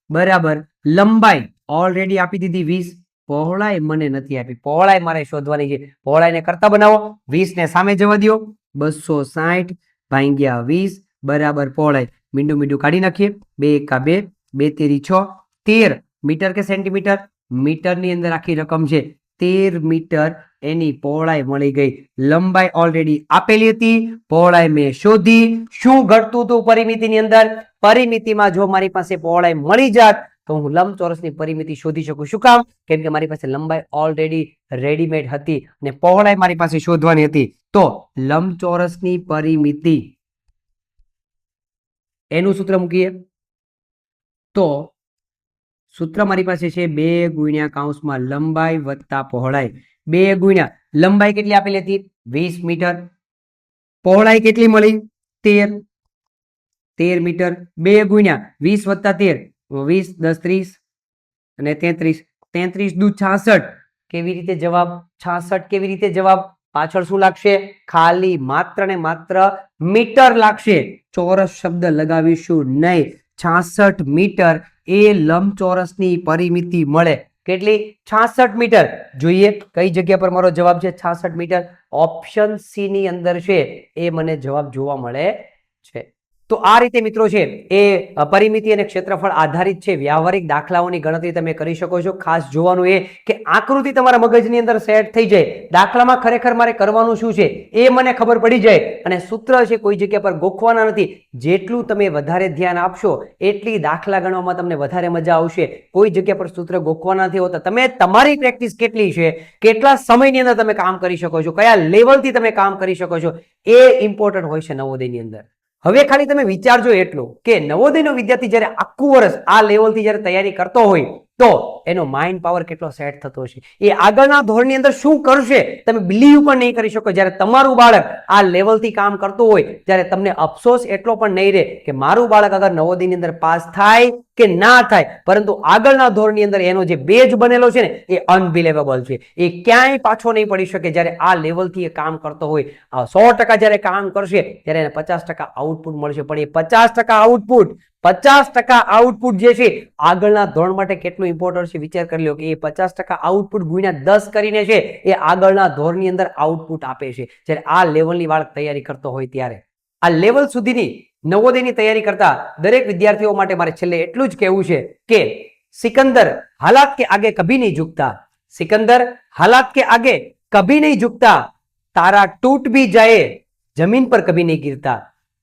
બરાબર. લંબાઈ ઓલરેડી આપી દીધી 20. પહોળાઈ મને નથી આપી. પહોળાઈ મારે શોધવાની છે. પહોળાઈને કરતા બનાવો. 20 ને સામે જવા દો. 260 ભાગ્યા 20 બરાબર પહોળાઈ. મીંડું કાઢી નાખીએ. 2 એકા 2, 2 તેરી 6, 13 મીટર કે સેન્ટીમીટર? મીટરની અંદર આખી રકમ છે. 13 મીટર એની પહોળાઈ મળી ગઈ. લંબાઈ ઓલરેડી આપેલી હતી, પહોળાઈ મેં શોધી. શું ઘટતું હતું પરિમિતિની અંદર? પરિમિતિમાં જો મારી પાસે પહોળાઈ મળી જાત તો હું લંબચોરસની પરિમિતિ શોધી શકું. શું કામ? કેમ કે મારી પાસે લંબાઈ ઓલરેડી રેડીમેડ હતી અને પહોળાઈ મારી પાસે શોધવાની હતી. તો લંબચોરસની પરિમિતિ એનું સૂત્ર મૂકીએ તો સૂત્ર મારી પાસે છે 2 ગુણ્યા કૌંસમાં લંબાઈ વત્તા પહોળાઈ. 2 ગુણ્યા લંબાઈ કેટલી આપેલી હતી 20 મીટર, પહોળાઈ કેટલી મળી 13 મીટર. 2 ગુણ્યા 20 વત્તા 13 20 10 30 અને 33 33 દુ 66. કેવી રીતે જવાબ 66? કેવી રીતે જવાબ? પાછળ શું લાગશે? ખાલી માત્ર ને માત્ર મીટર લાગશે. ચોરસ શબ્દ લગાવીશું નહીં. 66 મીટર એ લંબચોરસની પરિમિતિ મળે. કેટલી? 66 મીટર. જોઈએ કઈ જગ્યા પર મારો જવાબ છે 66 મીટર. ઓપ્શન સી ની અંદર છે એ મને જવાબ જોવા મળે છે. તો આ રીતે મિત્રો છે એ પરિમિતિ અને ક્ષેત્રફળ આધારિત છે. વ્યવહારિક દાખલાઓની ગણતરી તમે કરી શકો છો. ખાસ જોવાનું એ કે આકૃતિ તમારા મગજની અંદર સેટ થઈ જાય. દાખલામાં ખરેખર મારે કરવાનું શું છે એ મને ખબર પડી જાય અને સૂત્ર છે કોઈ જગ્યા પર ગોખવાના નથી. જેટલું તમે વધારે ધ્યાન આપશો એટલી દાખલા ગણવામાં તમને વધારે મજા આવશે. કોઈ જગ્યા પર સૂત્ર ગોખવાના નથી હોતા. તમે તમારી પ્રેક્ટિસ કેટલી છે, કેટલા સમયની અંદર તમે કામ કરી શકો છો, કયા લેવલથી તમે કામ કરી શકો છો એ ઇમ્પોર્ટન્ટ હોય છે નવોદયની અંદર. હવે ખાલી તમે વિચારજો એટલું કે નવોદયનો વિદ્યાર્થી જ્યારે આખું વર્ષ આ લેવલથી જ્યારે તૈયારી કરતો હોય તો એનો માઇન્ડ પાવર કેટલો સેટ થતો હશે, એ આગળના ધોરણની અંદર શું કરશે તમે બિલીવ પણ નહીં કરી શકો. જ્યારે તમારું બાળક આ લેવલથી કામ કરતું હોય ત્યારે તમને અફસોસ એટલો પણ નહીં રહે કે મારું બાળક અગર નવોદયની અંદર પાસ થાય કે ના થાય, પરંતુ આગળના ધોરણની અંદર એનો જે બેઝ બનેલો છે ને એ અનબિલેવેબલ છે. એ ક્યાંય પાછો નહીં પડી શકે. જ્યારે આ લેવલથી એ કામ કરતો હોય 100% જ્યારે કામ કરશે ત્યારે એને 50% આઉટપુટ મળશે. પણ એ 50% આઉટપુટ જે છે આગળના ધોરણ માટે કેટલું ઇમ્પોર્ટન્ટ છે વિચાર કરી લો કે એ 50% આઉટપુટ ગુણ્યા 10 કરીને છે એ આગળના ધોરણની અંદર આઉટપુટ આપે છે. જ્યારે આ લેવલની બાળક તૈયારી કરતો હોય ત્યારે આ લેવલ સુધીની નવોદયની તૈયારી કરતા દરેક વિદ્યાર્થીઓ માટે મારે છેલ્લે એટલું જ કહેવું છે કે સિકંદર હાલાત કે આગે કભી નહીં ઝુકતા, સિકંદર હાલાત કે આગે કભી નહીં ઝુકતા, તારા टूट भी जाए जमीन पर कभी नहीं गिरता,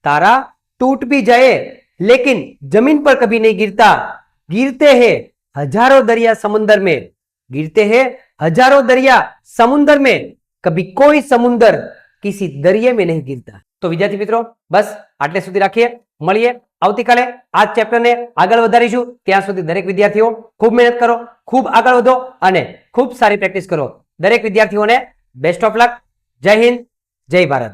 तारा टूट भी जाए लेकिन जमीन पर कभी नहीं गिरता, गिरते हैं हजारों दरिया समुंदर में, गिरते हैं हजारों दरिया समुंदर में, कभी कोई समुंदर किसी दरिया में नहीं गिरता. તો વિદ્યાર્થી મિત્રો બસ આટલે સુધી રાખીએ. મળીએ આવતીકાલે આ ચેપ્ટરને આગળ વધારીશું. ત્યાં સુધી દરેક વિદ્યાર્થીઓ ખૂબ મહેનત કરો, ખૂબ આગળ વધો અને ખૂબ સારી પ્રેક્ટિસ કરો. દરેક વિદ્યાર્થીઓને બેસ્ટ ઓફ લક. જય હિન્દ, જય ભારત.